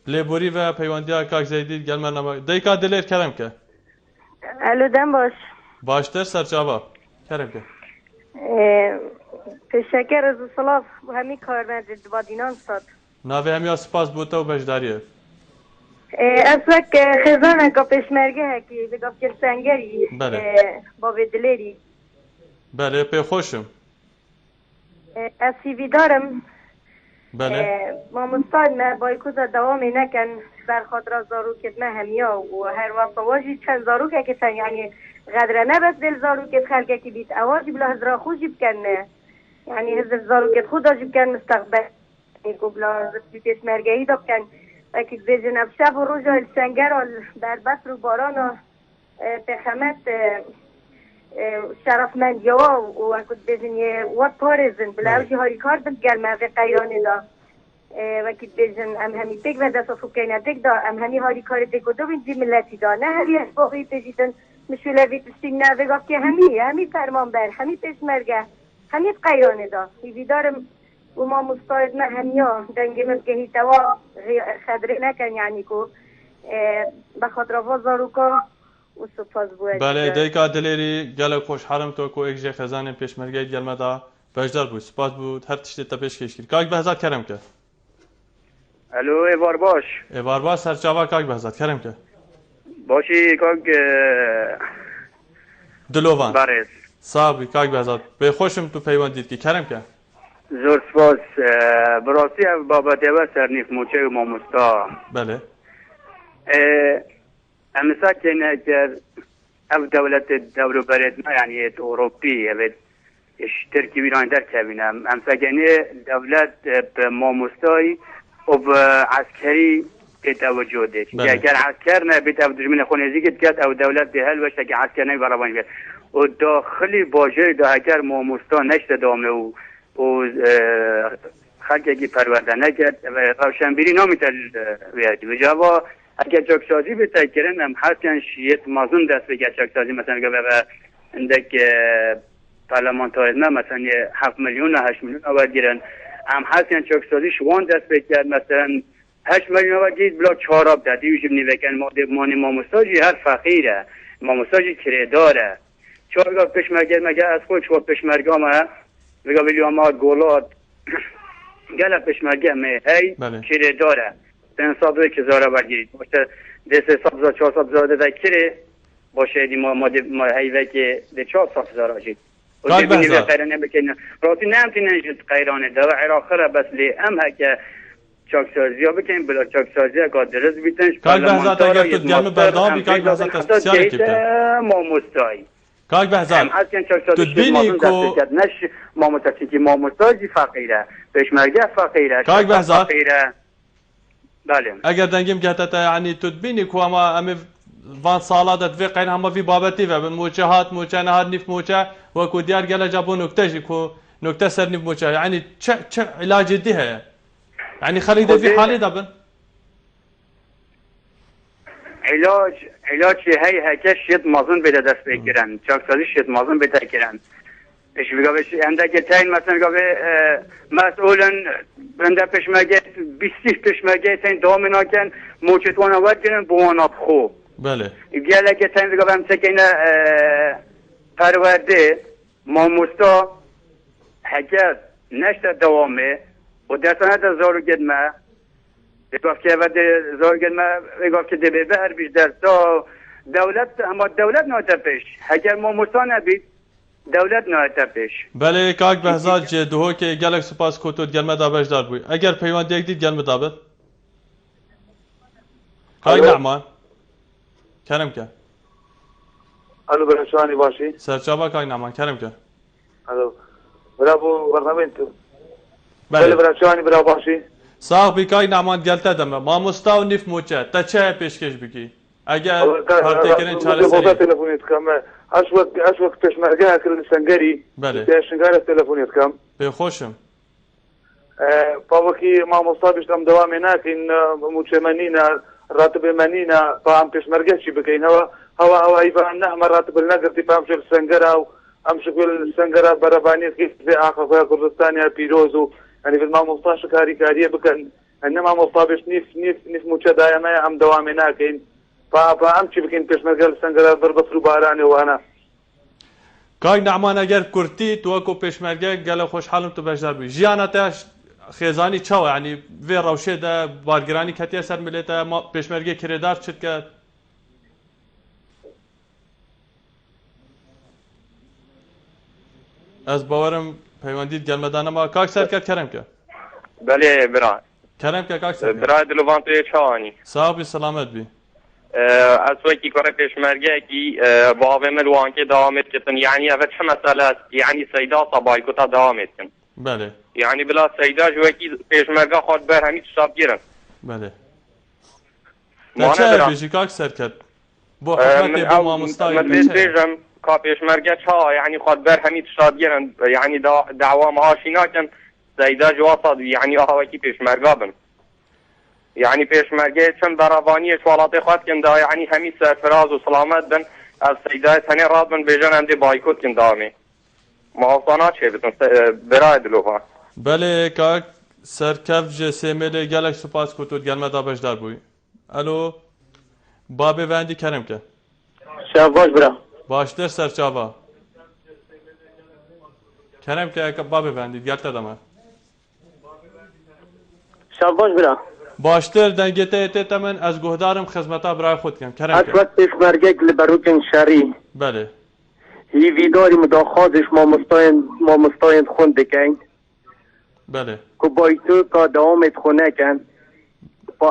لیبوری و پیوندیا کاک زیدی گلمه نما دیکا دلیر کرم که الو دم باش باشتر سرچاوا کرم که تشکر از صلاف و همی کارمند بادینان ساد ناوی همی سپاس بوده و بجداریه از وقت خزانه که پیشمرگه هکی بگم که سنگری با دلیری بله پی خوشم از سیوی دارم بله ماموستان ما بایکوزا دوامی نکن بر خاطر زاروکت ما همیا و هر وقت واجی چند زاروکه که سن یعنی قدره نبس دل زاروکت خلقه که بیت اواجی بلا هزرا خوشی بکن یعنی هزر زاروکت خود آجی بکن مستقبل یعنی بلا زبطی پیش مرگهی دا بکن اکی بیجن اب شب و روز سنگر در بس رو بارانا پخمت شرفمند یا و اکد بیجن وات پارزن بلاوشی هایی کار بگل موقع قیرانی دا وکید بیجن همی تک و دست فکینه تک دا همی هاری کار تک و دو بین دی ملتی دا نه هری باقی پیشیدن مشوله تستیم نه وگاه که همی فرمان بر همی پیش مرگه همی قیرانی دا ویدارم و ما مستعد ما همیا دنگی مبگهی توا خدره نکن یعنی که بخاطر وزارو که و سپاس بوید بله دیگه دلیری گله خوشحالم تو که اگه خزانه پیشمرگه گلمه دا بجدار بود سپاس بود هر تشتی تا پیش کش کرد کاک بهزاد کرم که الو ایوار باش سرچاوا کاک بهزاد کرم که باشی کاک دلوان بارس صاحبی کاک بهزاد به خوشم تو پیوند دید که کرم که زور سپاس براسی بابت و سرنیف موچه و ماموستا بله امسا کنه اگر او دولت دورو بردنا یعنی اوروپی اوید ترکی بیران در کبینم امسا کنه دولت به ماموستای و به عسکری توجه دید اگر عسکر نه بیت او دجمن خونیزی کد او دولت به هل وشت که عسکر نه برابانی بید و داخلی باجه دا اگر ماموستا نشت دامه و خلقی پرورده نکرد و روشنبیری نمیتل ویدی و جاوا اگر چاکسازی به تکرن هم حسن شیت مازون دست بگه چاکسازی مثلا که به اندک پارلمانتاری نه مثلا 7 میلیون 8 میلیون آورد گیرن هم حسن چاکسازی شوان دست بگه مثلا 8 میلیون آورد گید بلا چهاراب دادی ویجب نیوکن مانی ماموستاجی هر فقیره ماموستاجی کریداره چهارگاه پشمرگه مگه از خود چهار پشمرگه ما بگه ویلیو ما گولاد گله پشمرگه می هی کریداره ten sabzı ki zara var geri. İşte dese sabzı çok sabzı da kire باشه دی ما هیوه که ده چهار سال زارا جید و دی بینی به قیرانه بکنه راتی نمتی نجد قیرانه ده و عراقه بس لی ام هکه چاکسازی ها بکنیم بلا چاکسازی ها درست بیتنش کاک بهزاد اگر تو گلم بردابی کاک بهزاد استسیاری کبتن ماموستایی کاک بهزاد تو بینی که نش ماموستی که ماموستایی فقیره پشمرگه فقیره کاک بهزاد بله اگر دنگیم گهتت یعنی تو بینی که اما وان سالات في قين هم في بابتي فبالموجه هات موجه نهار نيف موجه وكو ديار قال جابوا نكتة كو نكتة سر نيف موجه يعني ش علاج ديها يعني خلي ده في حالي دبن علاج هي هكش شد مازن بده دست بگیرن چاکسازی شد مازن بده گیرن ايش بقى عندك تاين مثلا قبل مسؤولا عند پشمگه 20 پشمگه تاين دومنا كان موجه وانا ودن بوانا خو بله گله که تن بگم هم سکنه پرورده ماموستا حجر نشته دوامه و درسانه در زارو گدمه بگفت که زارو گدمه بگفت که دبه هر بیش درستا دولت اما دولت نهاته پیش حجر ماموستا نبید دولت نهاته پیش بله کاک بهزاد دوه که گلک سپاس کتود گلمه دابش دار بوی اگر پیوان دیگ دید گلمه دابد کاک نعمان کرم که الو برشانی باشی سرچابا کاک نعمان کرم که الو برابو برنامه تو بله برشانی برا باشی صاحب بی کاک نعمان گلته دمه ما مستاو نیف موچه تا چه پیشکش بکی اگر کارت کردن چاره سری تلفنیت کم اش وقت پشمرگه کل سنگری بله پشنگار تلفنیت کم به خوشم پاوکی ما مصابش هم دوام نکن موچه منینا راتب منینا فهم پشمرگه چی بکین هوا ایفا نه مراتب نگرتی فهم شو سنگرا و ام شکل سنگرا برابانیت که في آخر کردستان پیروزو يعني في الماموستاش كارية بكن انما مصابش نيف موچه دائما هم دوام ناكين فامشي بكن پشمرگه سنگرا بربصرو باراني وانا کاک نعمان اگر کرتی تو کو پشمرگه گله خوشحالم تو بشدار بی جیانتش خیزانی چاو یعنی وی روشه ده بارگرانی کتی سر ملیتا ما پشمرگه کردار چت کرد از باورم پیوندید گلمدانه ما کاک سر کرد کرم که بله برای کرم که کاک سر برای دلوان توی چاوانی صاحبی سلامت بی از وقتی کار پشمرگه کی با عوامل وان که دوامت کتن یعنی اول چه مسئله است یعنی سیدا صبای کتا دوامت کن بله یعنی بلا سیدا جو کی پشمرگه خود بر همین حساب گیرن بله چه بیشی کاک سر کرد با حکمت با ماموستای من بیشم که پشمرگه چا یعنی خود بر همین حساب گیرن یعنی دعوام آشینا کن سیدا جو صاد یعنی آها کی پشمرگه بن يعني پشمرگه چند براوانی سوالات خواهد کنده یعنی همین سرفراز و سلامت بن از سیدای تنی راد بن بیجن هم دی بایکوت کنده همی محافظانات چه بتون برای دلوها بله که سرکف جسیمه گلک سپاس کتود گلمه دا بشدار بوی الو بابی وندی کرم که شب باش برا باشتر سرچابا کرم که بابی وندی گلت دمه شب باش برا باشتر دنگته ایت تمن از گهدارم خدمتا برای خود کن کرم که وقت پشمرگه لبروکن شری بله هی ویداری مداخوازش ما مستاین خون بکن بله که بای تو که دوامت خونه کن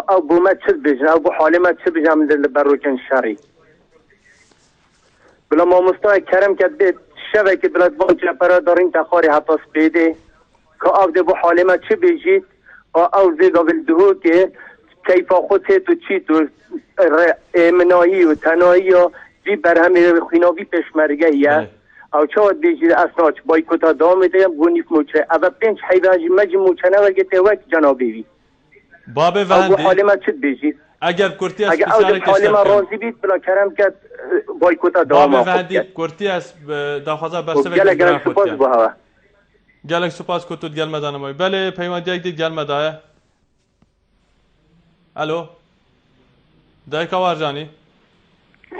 او بومت چه بجن او بو حالمت چه بجن لبروکن شری بلا ما مستای کرم که بید شبه که بلد بانچه پرا دارین تخاری حفاظ بیده که او ده بو حالمت چه بجید او زی قبل دهو که کیفا خود تو چی تو امنایی و تنایی و زی بر همه خیناوی پشمرگه یا او چاود بیجی اسناچ بایکوتا دوام میده بونیف موچه اما 5 حیواجی مجی موچه نورگته وقت جنابی بی بابه وندی حالی ما چید بیجی اگر کرتی از اگر او حالی ما راضی بید بلا کرم که بایکوتا دوام بابه وندی کرتی از داخوازا برسه گلک سپاس بو هوا گلک سپاس کتود گل مدانمای بله پیوندی یک دید گل مدایه الو دایکا وارجانی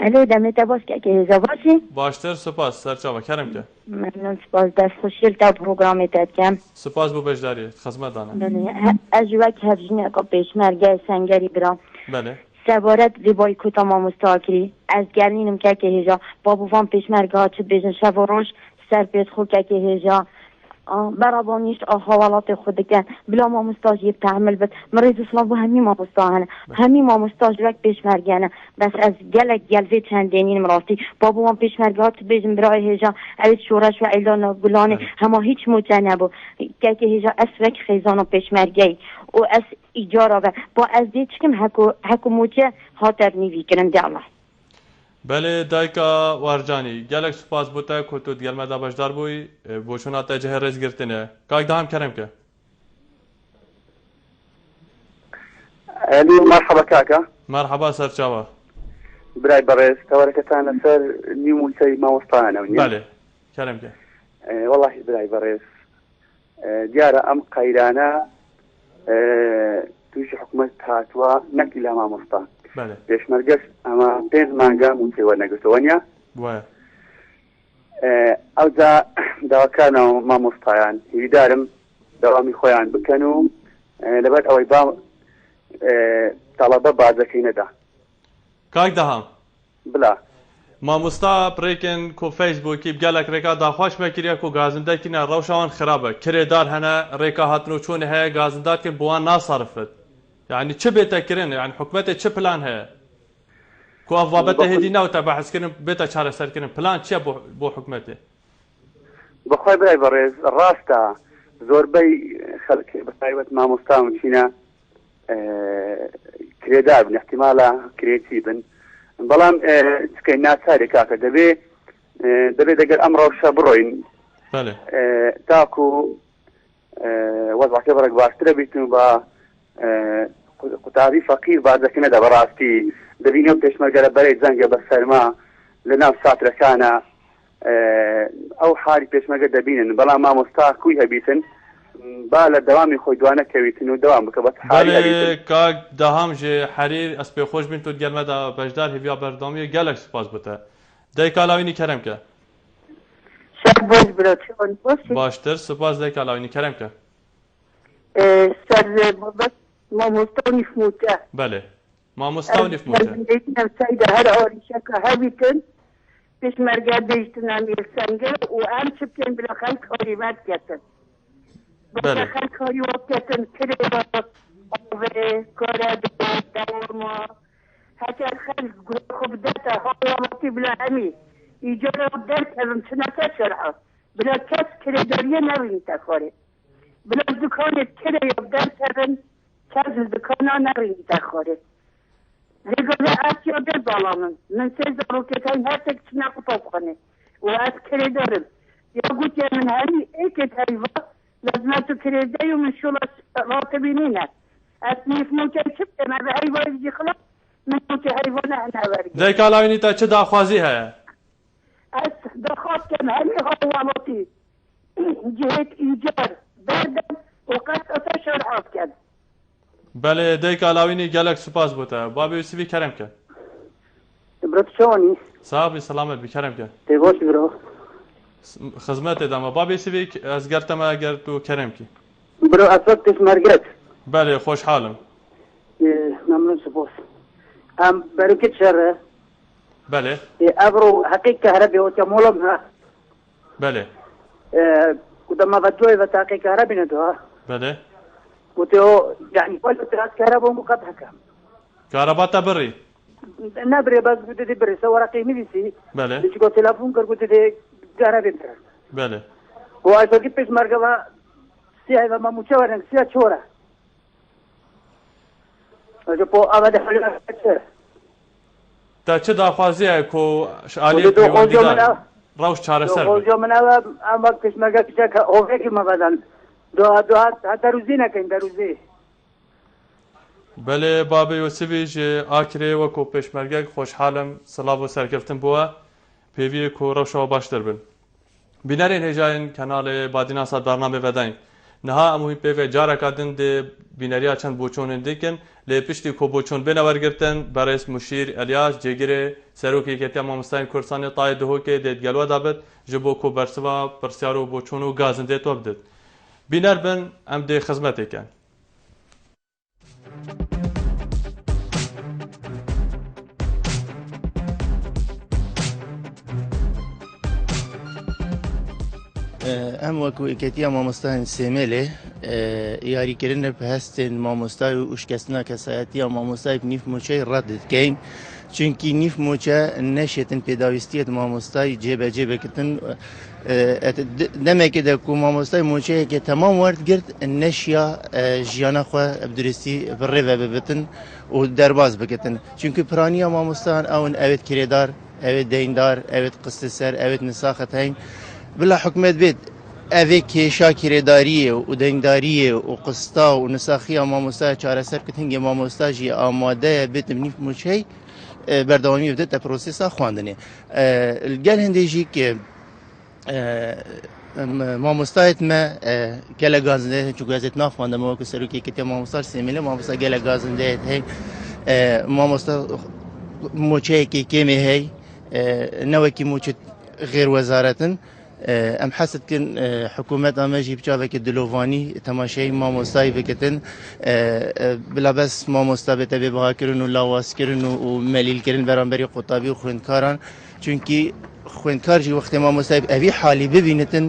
الو دمت باش که هزا باشی باشتر سپاس سرچاوه کرم که ممنون سپاس دست خوشیل تا پروگرامت کم سپاس بو بجداری خدمت دانم بله از وقت هفجین اقا پیشمرگه سنگری برام بله سوارت ویبای کوتا ما مستاکری از گلینم که هجا بابوان پیشمرگه ها چه بیشن شب و روش سر پیت خود که هجا برابانیش حوالات خود که بلا ما مستاجی تعمل بد مریض اسلام همین ما مستاهنه همین ما مستاج لک پیشمرگانه بس از گلک گلوی چندینین مراستی بابوان پیشمرگات بیشن برای هجا اوید شورش و ایلان گلانه هما هیچ موجه نبو که هجا اسوک خیزان و پیشمرگی و از ایجارا با از دی چکم حکو موجه هاتر نیوی کرم دی الله بله دایکا وارجانی گلک سپاس بوده کتود گل مدا باشدار بوی بوشونات جه رز گرتنه کاک دام کرم که الو مرحبا كاكا مرحبا سرچاوا براي بريس توركتانا سر نيمو سي ما وسطانا بله كلام كه والله براي بريس ديارة ام قيرانا توش حكومة هاتوا نكلا ما مستان بله بيش مرقس اما بيز مانجا مونتي ونقصوانيا بله او دا كانوا ما مستان يدارم دوامي خويان بكانوا لبات او يبام طلبه بعد كينا دا كاك دهم بلا ما مستا بريكن كو فيسبوكي بقالك ريكا دا خوش مكريا كو غازندا كنا روشان خرابه كريدار هنا ريكا هاتنو چون هي غازندات كن بوان ناصرفت يعني چه بيتكرن يعني حكومته چه بلان هي كو افوابته هدينا وتبع سكن بيتا چاره سر كن بلان چه بو حكومته بخوي براي بريز راستا زوربي خلق بتايبت ما مستام شينا كريدار بن احتمالا كريتيبن بلام تكينات ساري كاكا دبي دقل امره شابروين بله تاكو وضع كبرك باشترى بيتنو با قطاري فقير بعد كنا دا براستي دبينيو بتشمر قال بريد زنقه بسرما لنا ساتر كان او حالي بتشمر قال دبينن بلا ما مستاكوي هبيتن بالا دوامي خوي دوانا كويتن ودوام بكبت حالي بله كاك دهم جي حرير اسبي خوش بين تو ديال مدا بجدار هيفيا بردامي جالك سپاس بوده دايك علاويني كرم که شباز براتون باشتر سپاس دايك علاويني كرم که سر بابت ما مستوني فموته بله ما مستوني فموته سيدة هر آريشك هبيتن پیش مرگه بیشتن امیر سنگه و هم چپکن بلا خلق حریمت کتن بلا خلق حریمت کتن کره آوه کاره دورما حتی خلق خوب دتا حریمتی بلا همی ایجاره در کردن چنکه شرحه بلا کس کره داریه نوین تخواره بلا دکانت کره در کردن کس دکانا نوین تخواره رجال آسیا در بالامن من سه زاروکتایم هر تک چنا کتاب خانه و از کردارم یا گویی من همی ایکت هیوا لازم تو کردی و من شولا راتبینینه از نیفمون که چپت من به هیوای جی خلاص من که هیوا نه نوری دیگه علاوه تا چه داخوازی هست از داخواست کم همی حوالاتی جهت ایجار بردم و قصد شرحات کرد بله دیگه علاوه گلک سپاس بوده بابی سیوی کرم که برات شونی صاحب سلامت بکرم که تیواش برو خدمت دام بابی سیوی از گرتم اگر تو کرم کی برو اصلا مرگت بله خوشحالم ممنون سپاس ام برکت شر بله ابرو حقيقة كهربي وتمولم بله قدام بدوي بتاعي كهربي ندوها بله وتو يعني كل تراس كهرباء مقطعة كام كهرباء تبري نبري بس بدي بري سوى رقمي بيسي بله ليش قلت تلفون كر قلت دي كهرباء بتاع بله هو عايز كيف بس مركبة سيا ما مشاورن سيا شورا اجو بو ابدا حلو تا چه داخوازی کو عالی پیوندی دار ڕەوش چارەسەر خۆ من ئەمە پێشمەرگە کچەکە ئۆڤێکی مەبەدەن دوهات دەروزی نەکەین دەروزی بەێ بابێ یۆسفیش ئاکرێ وەکو پێشمەرگەک خۆشحالم سڵاو و سەرکەفتن بووە پێویە و ڕەوشەوە باش دەربن بینەرێن هێژاین کەناڵێ بادیناسا بەرنامە ڤەدەین نەها ئەمووی پێوێ جارەکاتن دێ بینەریا چەند بۆچۆنن دیکن لێ پشتی کۆبۆچۆن بێنە وەرگرتن بەڕێز مشیر ئەلیاس جێگیرێ سەرۆکی یەکێتیە مامۆستای کوردستانی تایە دهۆکێ دێتگەلوە دابێت ji بۆ کۆبەرسەوە پرسیار و بۆچۆن و گازن دێتوە بدێت بینەر بن ئەم دێ خزمەتێکن ئەم وەکو ئیکەتیە مامۆستایان سێمێلێ یاریکردنە هەستێن مامۆستای و شکستنا کەسایەتیە مامۆستای نیف موچەی ڕەت دکەین چونکی نیف موچە نەشێتن پێداویستیت مامۆستای جێبەجێ بکردن دەمێکێ دەکو مامۆستای موچەیەکێ تەمام وەردگرت نەشیا ژیانە خۆ بدرستی بڕێڤە ببتن و دەرباز بکردن چونکی پرانیە مامۆستان ئەون ئەوێت کرێدار ئەوێت دەیندار ئەوێت قستە سەر ئەوێت نساخەت هەین بلا حکومت بێت ئەوێ کێشا کرێداریە و دەنگداریە و قستا و نساخیە مامۆستای چارەسەر کرد هەنگێ مامۆستاژی ئامادەیە بێت نیف موچەی بەردەوامی بدێت تا پرۆسێسا خواندنێ گەل هەندێژی کە مامۆستایت مە گەلە گازندەیە چون گازێت نافواندەمەوە کە سەرۆکێکێتە مامۆستا سێمێلە مامۆستا گەلە گازندەیەت هەی مامۆستا موچەیەکی کێمێ هەی نەوەکی موچت غێر وەزارەتن ئەم حەستکن حکوومەت ئەمەژی بچاوێکی دلۆڤانی تەماشای مامۆستای بکردن بلا بەس مامۆستا بێتە بێ بەهاکردن و لاوازکردن و مەلیلکردن بەرامبەری قوتابی و خوێندکاران چونکی خوێندکارژی وەختێ مامۆستای ئەوی حالی ببینێتن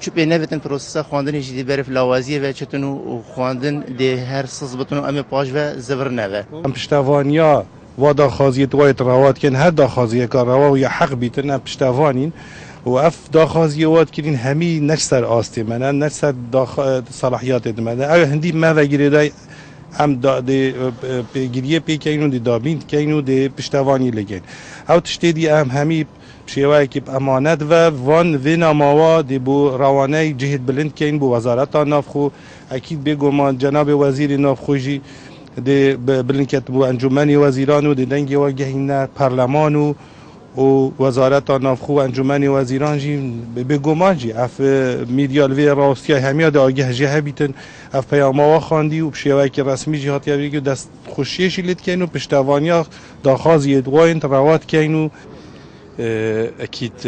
چ پێ نەبێتن پرۆسەسا خواندنێکی دی بەرف لاوازیە بە چتن و خواندن دێ هەر سز بتن و ئەمێ پاش بە زەڤر نەبە ئەم پشتەوانیا و داخوازیت وایت ڕاوات کردن هەر داخوازیەکە ڕاوا و یا حەق بیتن ئەم پشتەوانین و ئەف داخوازیە وات کردین هەمی نەک سەر ئاستێ منە نەک سەر سەلاحیاتێت منە ئەو هەندی مەڤەگیرێدای ئەم پێگیریە پێکەین و دابین کەین و دێ پشتەوانی لەگەین ئەو تشتێدی ئەم هەمی شێوایەکی ئەمانەت و وان vêna mawa dê بۆ ڕاوانەی جهێت بلند کەین بۆ وەزارەتا نافخۆ ئەکید بێگومان جەنابێ وەزیری نافخۆژی دێ بلندکەت بۆ ئەنجومەنی وەزیران و دێ دەنگێوە گەهینە پەرلەمان و وەزارەتا نافخۆ و ئەنجومەنی وەزیرانژی بێگومانجی ئەف میدیا لێ ڕاستیای هەمیادا ئاگەهژێ هەبیتن ئەف پەیاماوە خواندی و شێوایەکی ڕسمیژی هاتیاوێکی و دەست خوشیێشی لێت کەین و پشتەوانیا داخوازیێت وایەن ڕاوات کەین و ئەکید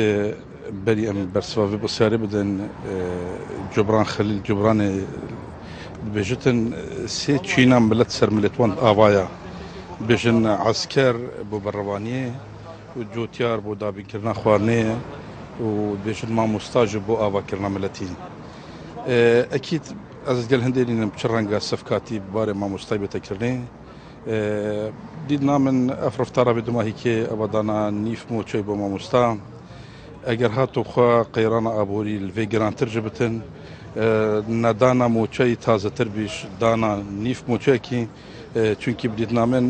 بەری ئەم بەرسەوە بەسیارە بدەن جبران خەلیل جبران بێژتن سێ چینان ملت سەر ملتوان ئاوایە بێژن عسکەر بۆ بەڕەوانیە و جوتیار بۆ دابینکردنا خواردنەیە و بێژن مامۆستاژ بۆ ئاواکردنا ملەتین ئەکید ئەز گەل هەندێنینم چ ڕەنگە سەفکاتی بارێ مامۆستای بێتەکردنێ دیدنا من ئەف ڕفتارە بێدماهی کێ ئەوەدانا نیف مۆچەی بۆ مامۆستا ئەگەر هاتوخوا قەیرانە ئابووری لێ گرانتر ji bitin نەدانا مۆچەی تازەتر بیش دانا نیف مۆچەیەکی چونکی بدیدنا من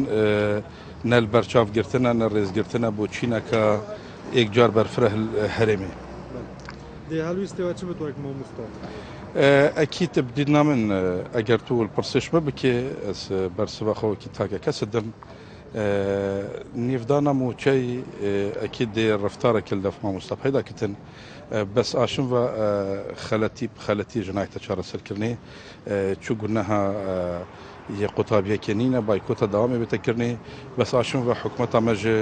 نەل بەرچاوگرتنە نە ڕێزگرتنە بۆ چینەکە ئێکجار بەرفرە هەرێمێ ئەکیت بدیدنا من ئەگەر تو پرسش ببکێ ئەس بەرسەبەخەوەکی تاکە کەسە دەم نیفدانا موچەی ئەکید دێ ڕفتارە کلدەف مامۆستا پەیدا کردن بەس ئاشم و خەلەتی ژنایەتە چارەسەرکردنێ چوو گونەها یە قوتابیەکێ نینە بایکۆتە داوامێ بێتەکردنێ بەس ئاشم و حکومەتا مەژێ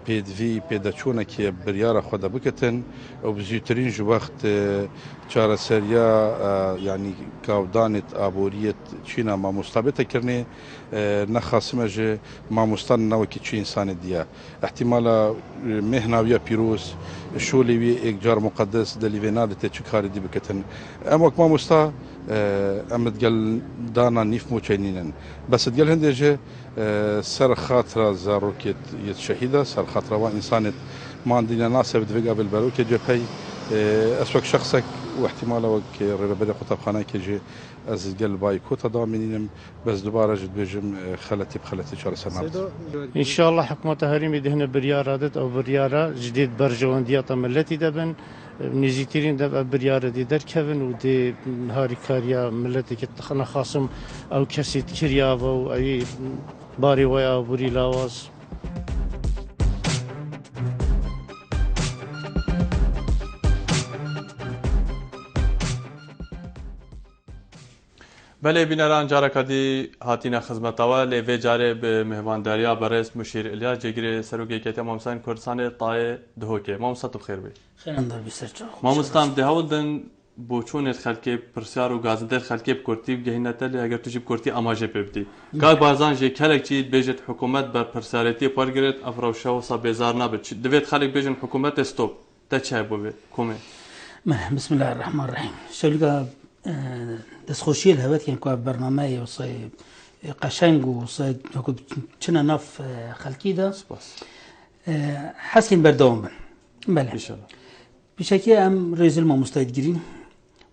پێدوی پێدەچوونەکێ بریارە خۆدە بکەتن و بزیوترین ji وەخت چارەسەریە ینی کاودانێت ئابووریەت چینە مامۆستا بێتەکردنێ نەخاسمەژێ مامۆستان نەوەکی چی ئینسانی دیە احتیمالە مهناویە پیرۆز شۆلێوی ئێکجار مقدس دەلیێ نادێتێ چ کاری دی بکەتن ئەم وەک مامۆستا ئەمت گەل دانا نیف مۆچەینینن بەست گەل هەندێژێ سەر خاترە زارۆکێت یەت شەهیدە سەر خاترەوە ئینسانێت ماندینە ناسە بدوێگا بلبەرۆکێ جەپەی أسوأ شخصك واحتماله وك ربنا قطبخانة كجي از قل بايكوت ضامنين بس دوباره جد بجم خلتي بخلتي شهر سنة إن شاء الله حكومة هرمي دهنا بريارات أو بريارة جديد برجوان دياتا ملتي دبن نزيتيرين دب بريارة دي دركبن ودي هاري كاريا ملتي كتخنا خاصم أو كسيت كريا أو أي باري ويا بري لاواز بله بینران جارا کدی هاتینا خدمتاوا لیوی جاره به مهمانداریا برس مشیر الیاس جگری سروگی که مامسان کردستان طای دهوکه مامسات بخیر بی خیر اندر بیسرچا مامستان دهودن بوچون خلکی پرسیار و گازنده خلکی بکرتی گهینتلی اگر تو جیب کرتی اماجه ببدی گال بازان جه کلک چی بیجت حکومت بر پرسیارتی پارگرت افروشه و صابزار نبود دوید خلک بیجن حکومت استوب تا چه بوده کومه بسم الله الرحمن الرحیم شلگا دستخوشی الهوات كان كوا برنامج وصي قشنج وصي كنا نف خلقي ده حسين بردوم بله ان شاء الله بشكل ام رئيس المستعد جرين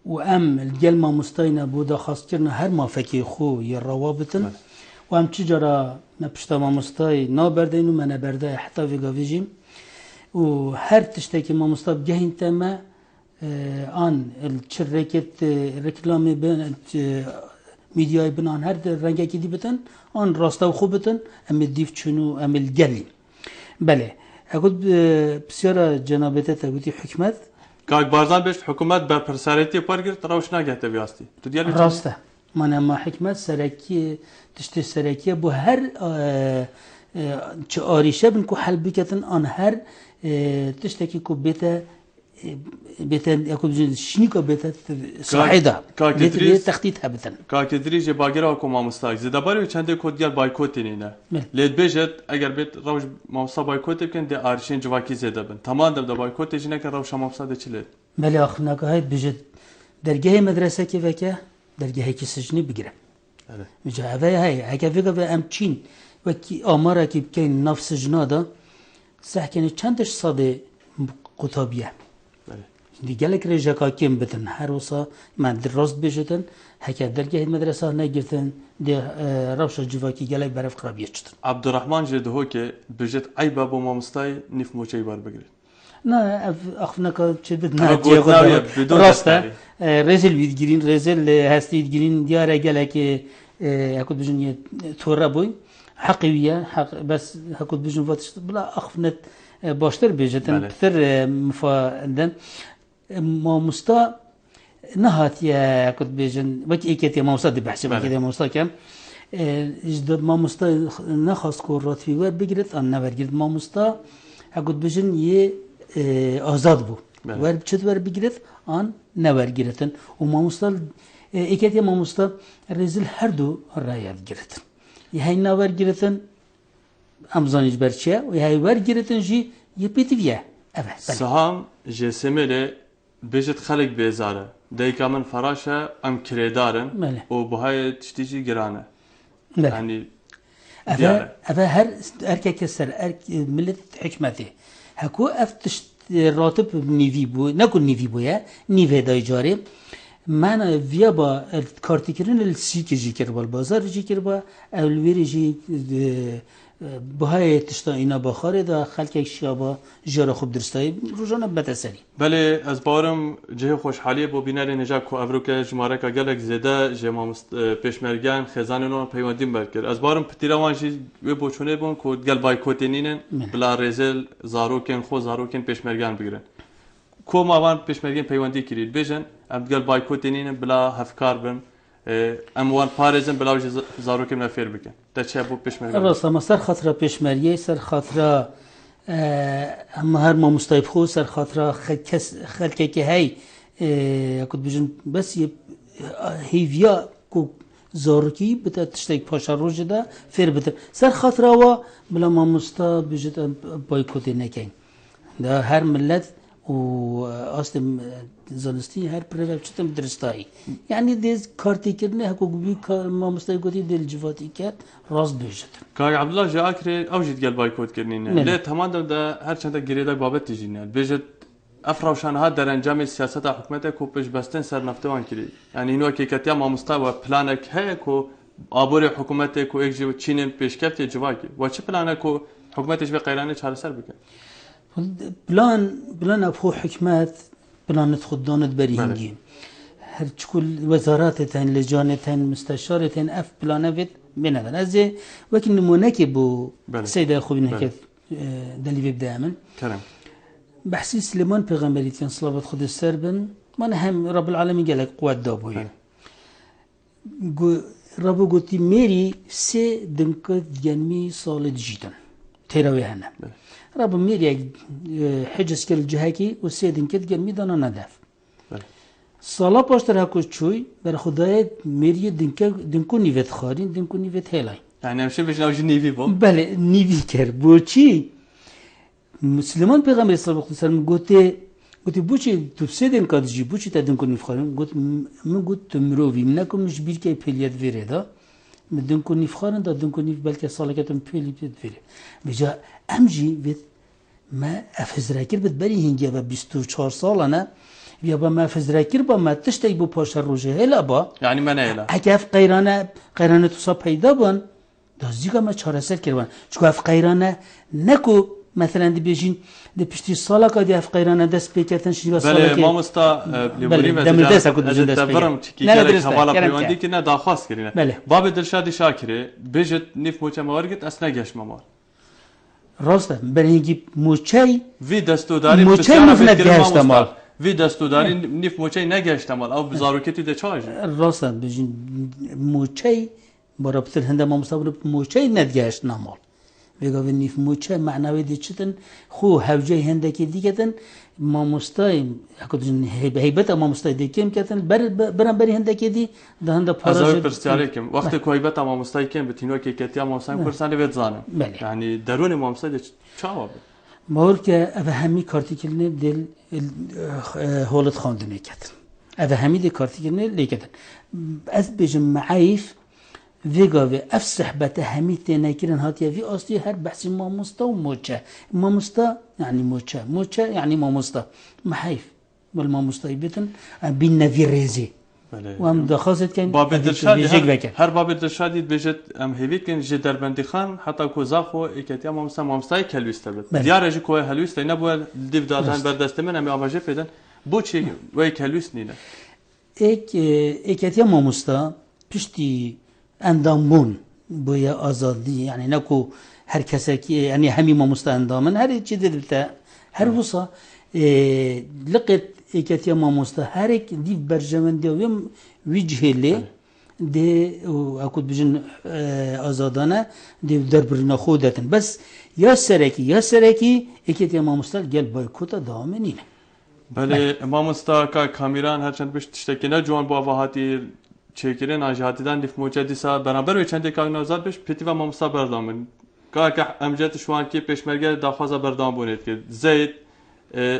وام الجل ما مستعينه بودا خاص كرنا هر ما فكي خو يروابطن وام تجارة نبشتا ما مستعي نا بردين وما نبرده حتى في قافيجيم وهر تشتكي ما مستعد جهين تما آن الشركة ركلامي بن ميديا بنان هر رنگه كدي بتن آن راستا وخو بتن ام الديف شنو ام الجلي بله اقول بسيارة جنابته تقولي حكمت كاك بارزان بيش حكومت بپرساريتي پارگير تراوش ناگهته بياستي تو ديالي راسته من ما حكمت سركي تشتي سركي بو هر چه آريشه بن كو حل بكتن آن هر تشتكي كو بيتن يكون شنيكو بيت صاحدا بيت تخطيط هبتن كاكدريج باغيرا كوما مستاج زدباري چند كود ديال بايكوت نينا ليد بيجت اگر بيت روج مامسا بايكوت كن دي ارشين جواكي زدبن تمام ده بايكوت جينا كان روش مامسا ده چله بلا اخنا هاي بيجت درجه مدرسه كيفك درجه كي سجني بقرا مجاوه هاي هكا فيغا ام تشين وكي اماره كي كاين نفس جناده صح كان چندش صاده قطابيه دیگه رجا کاکیم بتن هر وصا من درست بجتن هکه درگه مدرسه نگرتن دی روش جواکی گله برف خرابیه چتن عبدالرحمن جدهو که بجت ای بابا مامستای نیف موچه بار بگیرید نه اخفنا که چه بدنا دیگه راسته رزل بیدگیرین رزل هستی گیرین دیاره گله که هکود بجن یه توره بوی حقیقیه حق بس هکود بجن واتش بلا اخفنت باشتر بجتن بتر مفادن ما مستا نهات يا كنت بيجن وكي ايكتي ما مستا بحسب كده ما مستا كم اجد ما مستا نخاص كورات في ور بجرت ان نور جرت ما مستا كنت بيجن ي آزاد بو ور بچت ور بجرت ان نور جرتن وما مستا ايكتي ما مستا رزل هر دو رايات جرتن يهي نور جرتن امزانج برچه ويهي ور جرتن جي يبيتيا سهام جسمه بيجت خلق بيزاره دايكا من فراشة ام كريدارن وبهاي تشتيجي جرانه يعني أفا هر أركك السر ملت حكمته هكو أفتش راتب نيفي بو نكون نيفي بو يا نيفي داي جاري معنا فيا با الكارتيكرين السيك جي كربا البازار جي كربا الويري جي بهای تشتا اینا بخاره دا خلک شیابا جارا خوب درستایی روزانه بتسری بله از بارم جه خوشحالی بو بینر نجا کو افروکه جماره کا گلک زده جما پیشمرگان خزانونو پیوندیم برکر از بارم پتیروان جی و بوچونه بون کو گل بایکوتینین بلا رزل زاروکن خو زاروکن پیشمرگان بگیرن کو ماوان پیشمرگان پیوندی کرید بجن ام گل بایکوتینین بلا هفکار بن اموال پارزن بلاوج زاروکم نفیر بکن تا چه بو پیشمرگی راست ما سر خاطر پیشمرگی سر خاطر هم هر ما مستایب خو سر خاطر خلک که هی کد بجن بس هیویا کو زاروکی بتا تشتیک پاشا روز ده فیر بتا سر خاطر وا بلا ما مستا بجت بایکوت نکن ده هر ملت و اصلا زانستی هر پروژه چطور درستایی یعنی دیز کارتی کردن حقوقی ما مستقیمی دل جواتی کرد راست بیشتر. کار عبدالله جاکر اوجد گل بایکوت کردنی نه. لی تمام ده هر چند گریده بابت تجینه. بیشتر افراوشانها در انجام سیاست حکومت کو پیش بستن سر نفتوان کردی یعنی اینو که کتیا مامستا و پلانک ه کو آبور حکومت کو یک جو چین پیش کفت جواکی و چه پلانک کو حکومتش به غیرانه چاره سر بکن بلان ابو حکمت بلانت خوددانت برینگی هر كل وزاراتتين لجانتين مستشارتين اف بلانفت بنادن از وكن نمونك بو سيدة خوبين هيك دلي بيبدا من كلام بحسي سليمان پیغمبريتين صلوات خود السربن ما هم رب العالمين قال لك قوات دابوي ربو قلتي ميري سي دنك جنمي صالد جدا تيراوي هنا ربو ميري حجز كل جهاكي وسي دنك جنمي دانا ندف سالا پاشتر هکوش چوی بر خدای میری دنکو نیوت خارین دنکو نیوت هلای یعنی همشه بجنه اوجه نیوی با؟ بله نیوی کرد بو چی؟ سلیمان پیغمبر صلی اللہ علیہ وسلم گوتی بو چی تو سه دنکا دجی بو چی تا دنکو نیف خارین من گوت تمرووی من نکم مش بیر که پیلیت ویره دا من دنکو نیف خارین دا دنکو نیف بلکه سالکتم پیلیت ویره بجا امجی بید ما افزرکر بید بری هنگی و 24 سالانه بیا با ما فزرکر با ما تشتی بو پاش روزه هلا با یعنی من هلا اگه قیرانه تو صاحب پیدا بان دازیگا ما چهار سر کردن چون اف قیرانه نکو مثلا دی بیشین دی پشتی سالا که دی اف قیرانه دست پیکتن شیوا سالا که بله ما مستا لیبری دست اکود بجن دست برم چکی کلی حوالا پیوندی که نه داخواست کرینه باب دلشادی شاکره بیجت نیف موچه موارگت اصلا گشت ممار راسته برای موچه وی دستوداری موچه مفند گشت مال وی دستوداری نیف موچه نگشت مال او بزاروکتی ده چاج راسته بجین موچه برابطه هنده ما مصابر موچه ندگشت نمال بگه نیف موچه معنوی دی چتن خو هوجه هنده که دیگتن ما مستای حکومت هیبت ما مستای دیگم کتن برام بری هنده که دی ده هنده پاراج از پرسیاری کم وقتی که هیبت ما مستای کم بتینو که کتیا ما مستای پرسانی بهت زانم یعنی درون ما مستای چاوب مور که اوه همی کارتیکلنه دل هولت خواندنه کتن اوه همی دی کارتیکلنه لیکتن از بجم معایف ویگا و اف صحبت همی تینه کرن هاتیه وی اصلی هر بحث ما مستا و موچه ما مستا یعنی موچه یعنی ما مستا محایف ولی ما مستا بیتن بین نوی ریزی و هم دخواست کن باب درشادی هر باب درشادی بجد ام هیوید کن جد دربندی خان حتی که زاخو ایکتیا ما مستای کلویسته بید دیاره جی که هلویسته نبوه دیو دادن بردسته من همی آواجه پیدن بو چی وی کلویست نینه ایکتیا ما مستا پشتی اندامون بویا آزادی یعنی نکو هر کسی که یعنی همی ما مستا اندامن هر چی دیدتا هر وصا لقت ایکتیا ما مستا هر یک دیو برجمن دیویم ویجهلی دی اکود بجن آزادانه دیو دربرنا خودتن بس یا سرکی ایکتیا ما مستا گل بایکوتا دامنینه بله ما مستا که کامیران هرچند بشت تشتکینه جوان با واحتی چیکرین آجاتیدن دیف موجودی سا برابر و چندی کاغنازات بش پتی و ما مستا بردامن که امجد شوان کی پیشمرگه داخوازا بردام بونید که زید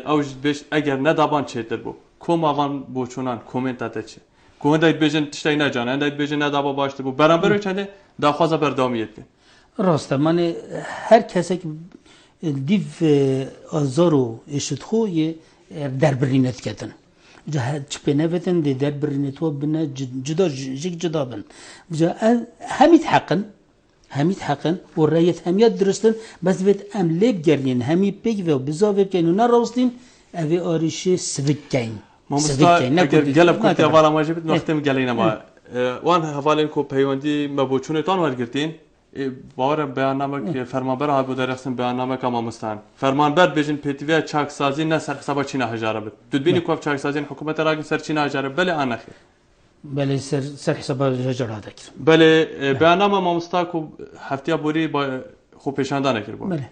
اوج بش اگر ندابان چیتر بو کم آوان بوچونان کومنت چه کومنت بیشن تشتی نجان اندای بیشن ندابا باشته بو برابر و چندی داخوازا بردامیت که راسته من هر کسی که دیو آزارو اشت خوی دربرینت کردن جهت بنفتن دي دربر نتوب بنا جدا بن هميت حقن والراية هميات درستن بس بيت ام ليب جرين همي بيج و بزاف كانوا نروستين افي اريشي سفكين ما مستعد اگر جلب كنت اول ما جبت نختم جلينا ما وان حوالين كو پیوندی مبوچونه تان ورگرتين باور بیاننامه که فرمانبر ها بود درخشن بیاننامه که ما مستان فرمانبر بیشتر پیتوی چاک سازی نه سر حساب چین هجاره بود دودبینی کوف چاک سازی حکومت راگی سر چین هجاره بله آن خیر بله سر حساب هجاره دکر بله بیاننامه ما مستان کو هفته بوری با خوب پیشاندانه کرد بود بله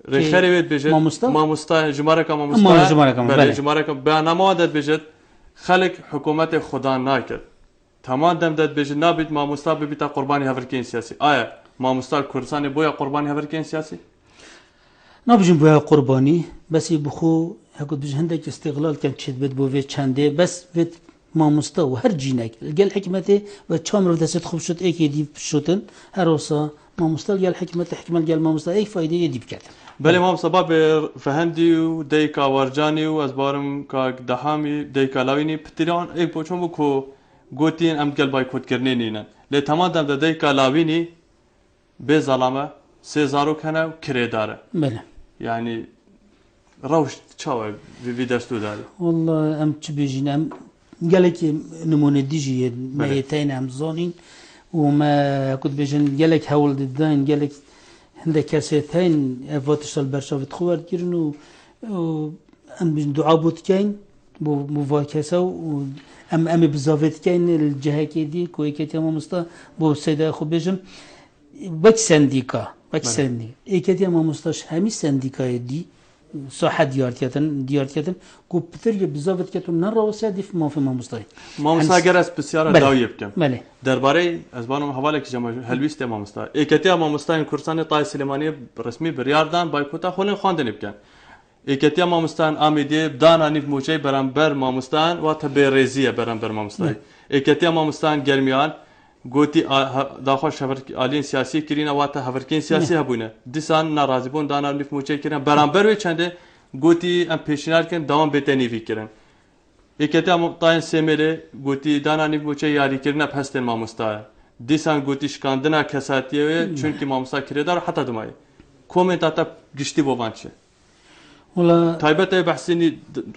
رخری بید بیشتر ما مستان جماره که ما مستان بله جماره که بیاننامه داد بیشتر خلق حکومت خدا نکرد تمام دم داد بیشتر نبید ما مستان ببیت قربانی هفرکین سیاسی آیا ما مستار کردستان بویا قربانی هفرکین سیاسی؟ نبجیم بویا قربانی بسی بخو هکود بجه هندک استقلال کن چید بید بوی چنده بس بید ما مستا و هر جینک گل حکمته و چام رو دست خوب شد ایک دیب شدن هر وصا ما مستا گل حکمت حکمت گل ما مستا ایک فایده دیب کردن بله ما سبب فهندی و دیکا ورجانی و از بارم که دهامی دیکا لاوینی پتیران ایک پوچم بکو گوتین ام گل بایکوت کرنی نینن لی تمام دم دیکا لاوینی به ظلمه 3000 کنه کره داره. بله. يعني روش تشاوي في دستو داري والله ام تبيجين ام قالك نمونه ديجي ميتين ام زونين وما كنت بيجن قالك هول ددان قالك عندك كاسيتين فوتش البرشا تخوار كيرنو ام بيجن دعابوت كاين بو كاسو ام بزافيت كاين الجهه كيدي كويكيتي مامستا بو سيدا خو بيجن باك سنديكا باك سندي ايكيتي مامستاش همي سنديكا دي صحة ديارتياتن كو بتر بزافت كتو نرى وسادف ما في مامستاي مامستا جرس بسيارة داوية بكم بله درباري أزبانهم حوالك جمع هلويست مامستا ايكيتي مامستا كورساني طاي سليمانية رسمي برياردان بايكوتا خولين خواندن بكن ايكيتي مامستان آميدي بدانا نيف موشي برامبر مامستان واتبه ريزية برامبر مامستاي ايكيتي مامستان جرميان گوتی داخوش آلین سیاسی کردن و تا هفرکین سیاسی هبونه دیسان ناراضی بون دانا لیف موچه کردن برانبر وی چنده گوتی ام پیشنهاد کردن دوام بتنیوی کردن یکتی ام تاین سیمله گوتی دانا لیف موچه یاری کردن پستن ماموستا دیسان گوتی شکاندنا کساتیه چونکی ماموستا کردار حتی دمای کومنتاتا گشتی بوانچه ولا تایبت بحثینی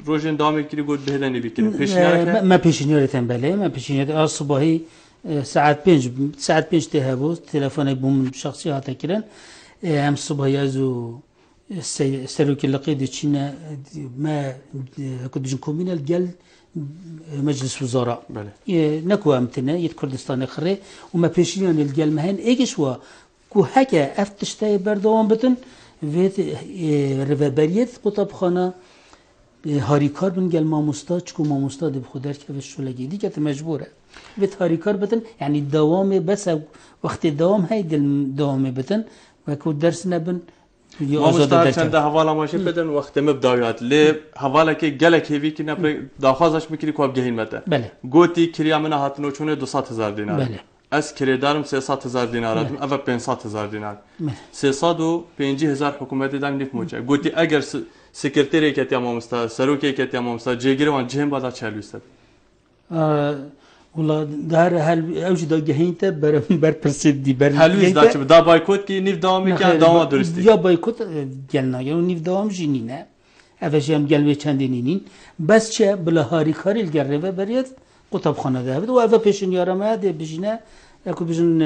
روزن دامی کردی گوت بهدنی بیکردن پیشنهاد ما پیشنهاد تنبله ما پیشنهاد الصباحی ساعت 5 تهابو تلفوني بوم شخصي هاتا كيران ام الصبح يازو سلوك اللقيد تشينا ما كنت جن كومينال قال مجلس وزراء نكو امتنا يد كردستان خري وما بيشيان القال مهن ايجشوا كو هكا افتشتاي بردوان بتن فيت ريفابريت قطبخانه هاریکار بن گل ماموستا چکو ماموستا دب خودر که وشولگی دی که مجبوره بیت هاریکار بتن یعنی دوام بس وقت دوام هاي دوام بتن و کو درس نبن ماموستا چند حوالا ماشي بدن وقت مبدايات لي حوالا كي گلك هيوي كي نبر داخوازش میکری کوب گهین مته بله گوتی کریا من هاتنو چونه 200000 دینار بله از کریدارم 300000 دینار ادم اول 500000 دینار 305000 حکومت دام نیف موچه گوتی اگر سکرتری که ماموستا سروکی که ماموستا جگیری وان جهم بادا چالوست والله دار هل اوج دا جهينته بر پرسيدي بر هلويز دا بايكوت كي نيف دوام كان دوام درستي يا بايكوت قالنا يا نيف دوام جينينا افجام قالوا چندينين بس چه بلا هاري كاريل جربه بريت قطبخانه ده و اف پیشن يارما ده بجينا يكو بجن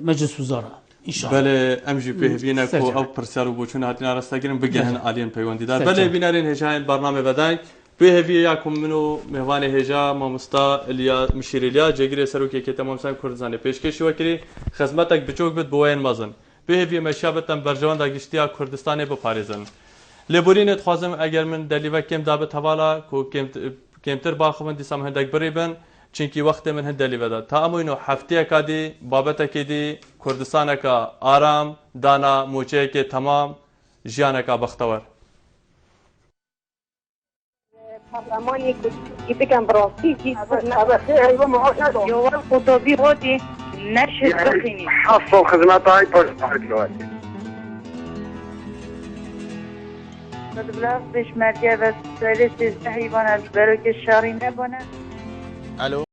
مجلس وزراء ان شاء الله بله ام جي بي بينا كو او برسارو بوچون هاتنا راستاگرن بگهن الين پیوندی دار بله بينارين هجاين برنامه بداي به یاکم منو مهوان هجا مامستا الیا مشیر الیا جگری سروکی که تمام سن کردزانه پیشکشی وکری خدمتک بچوک بد بوین مازن به مشابتن برجوان دا گشتیا کردستان به پاریزن لبورینت خوازم اگر من دلیو کم دابت حوالا کو کمتر باخون دیسم هندک بریبن چونکی وقت من هند دلیو دا تا امینو هفته کادی بابت کدی کردستان کا آرام دانا موچه که تمام جیان کا بختور برلمانی که بگم براستی که جوال خطابی هاتی نشد بخینی حصل خدمات های پرسپارک لواتی بلاغ بشمرگه و سلیس حیوان از برای که شاری نبانه الو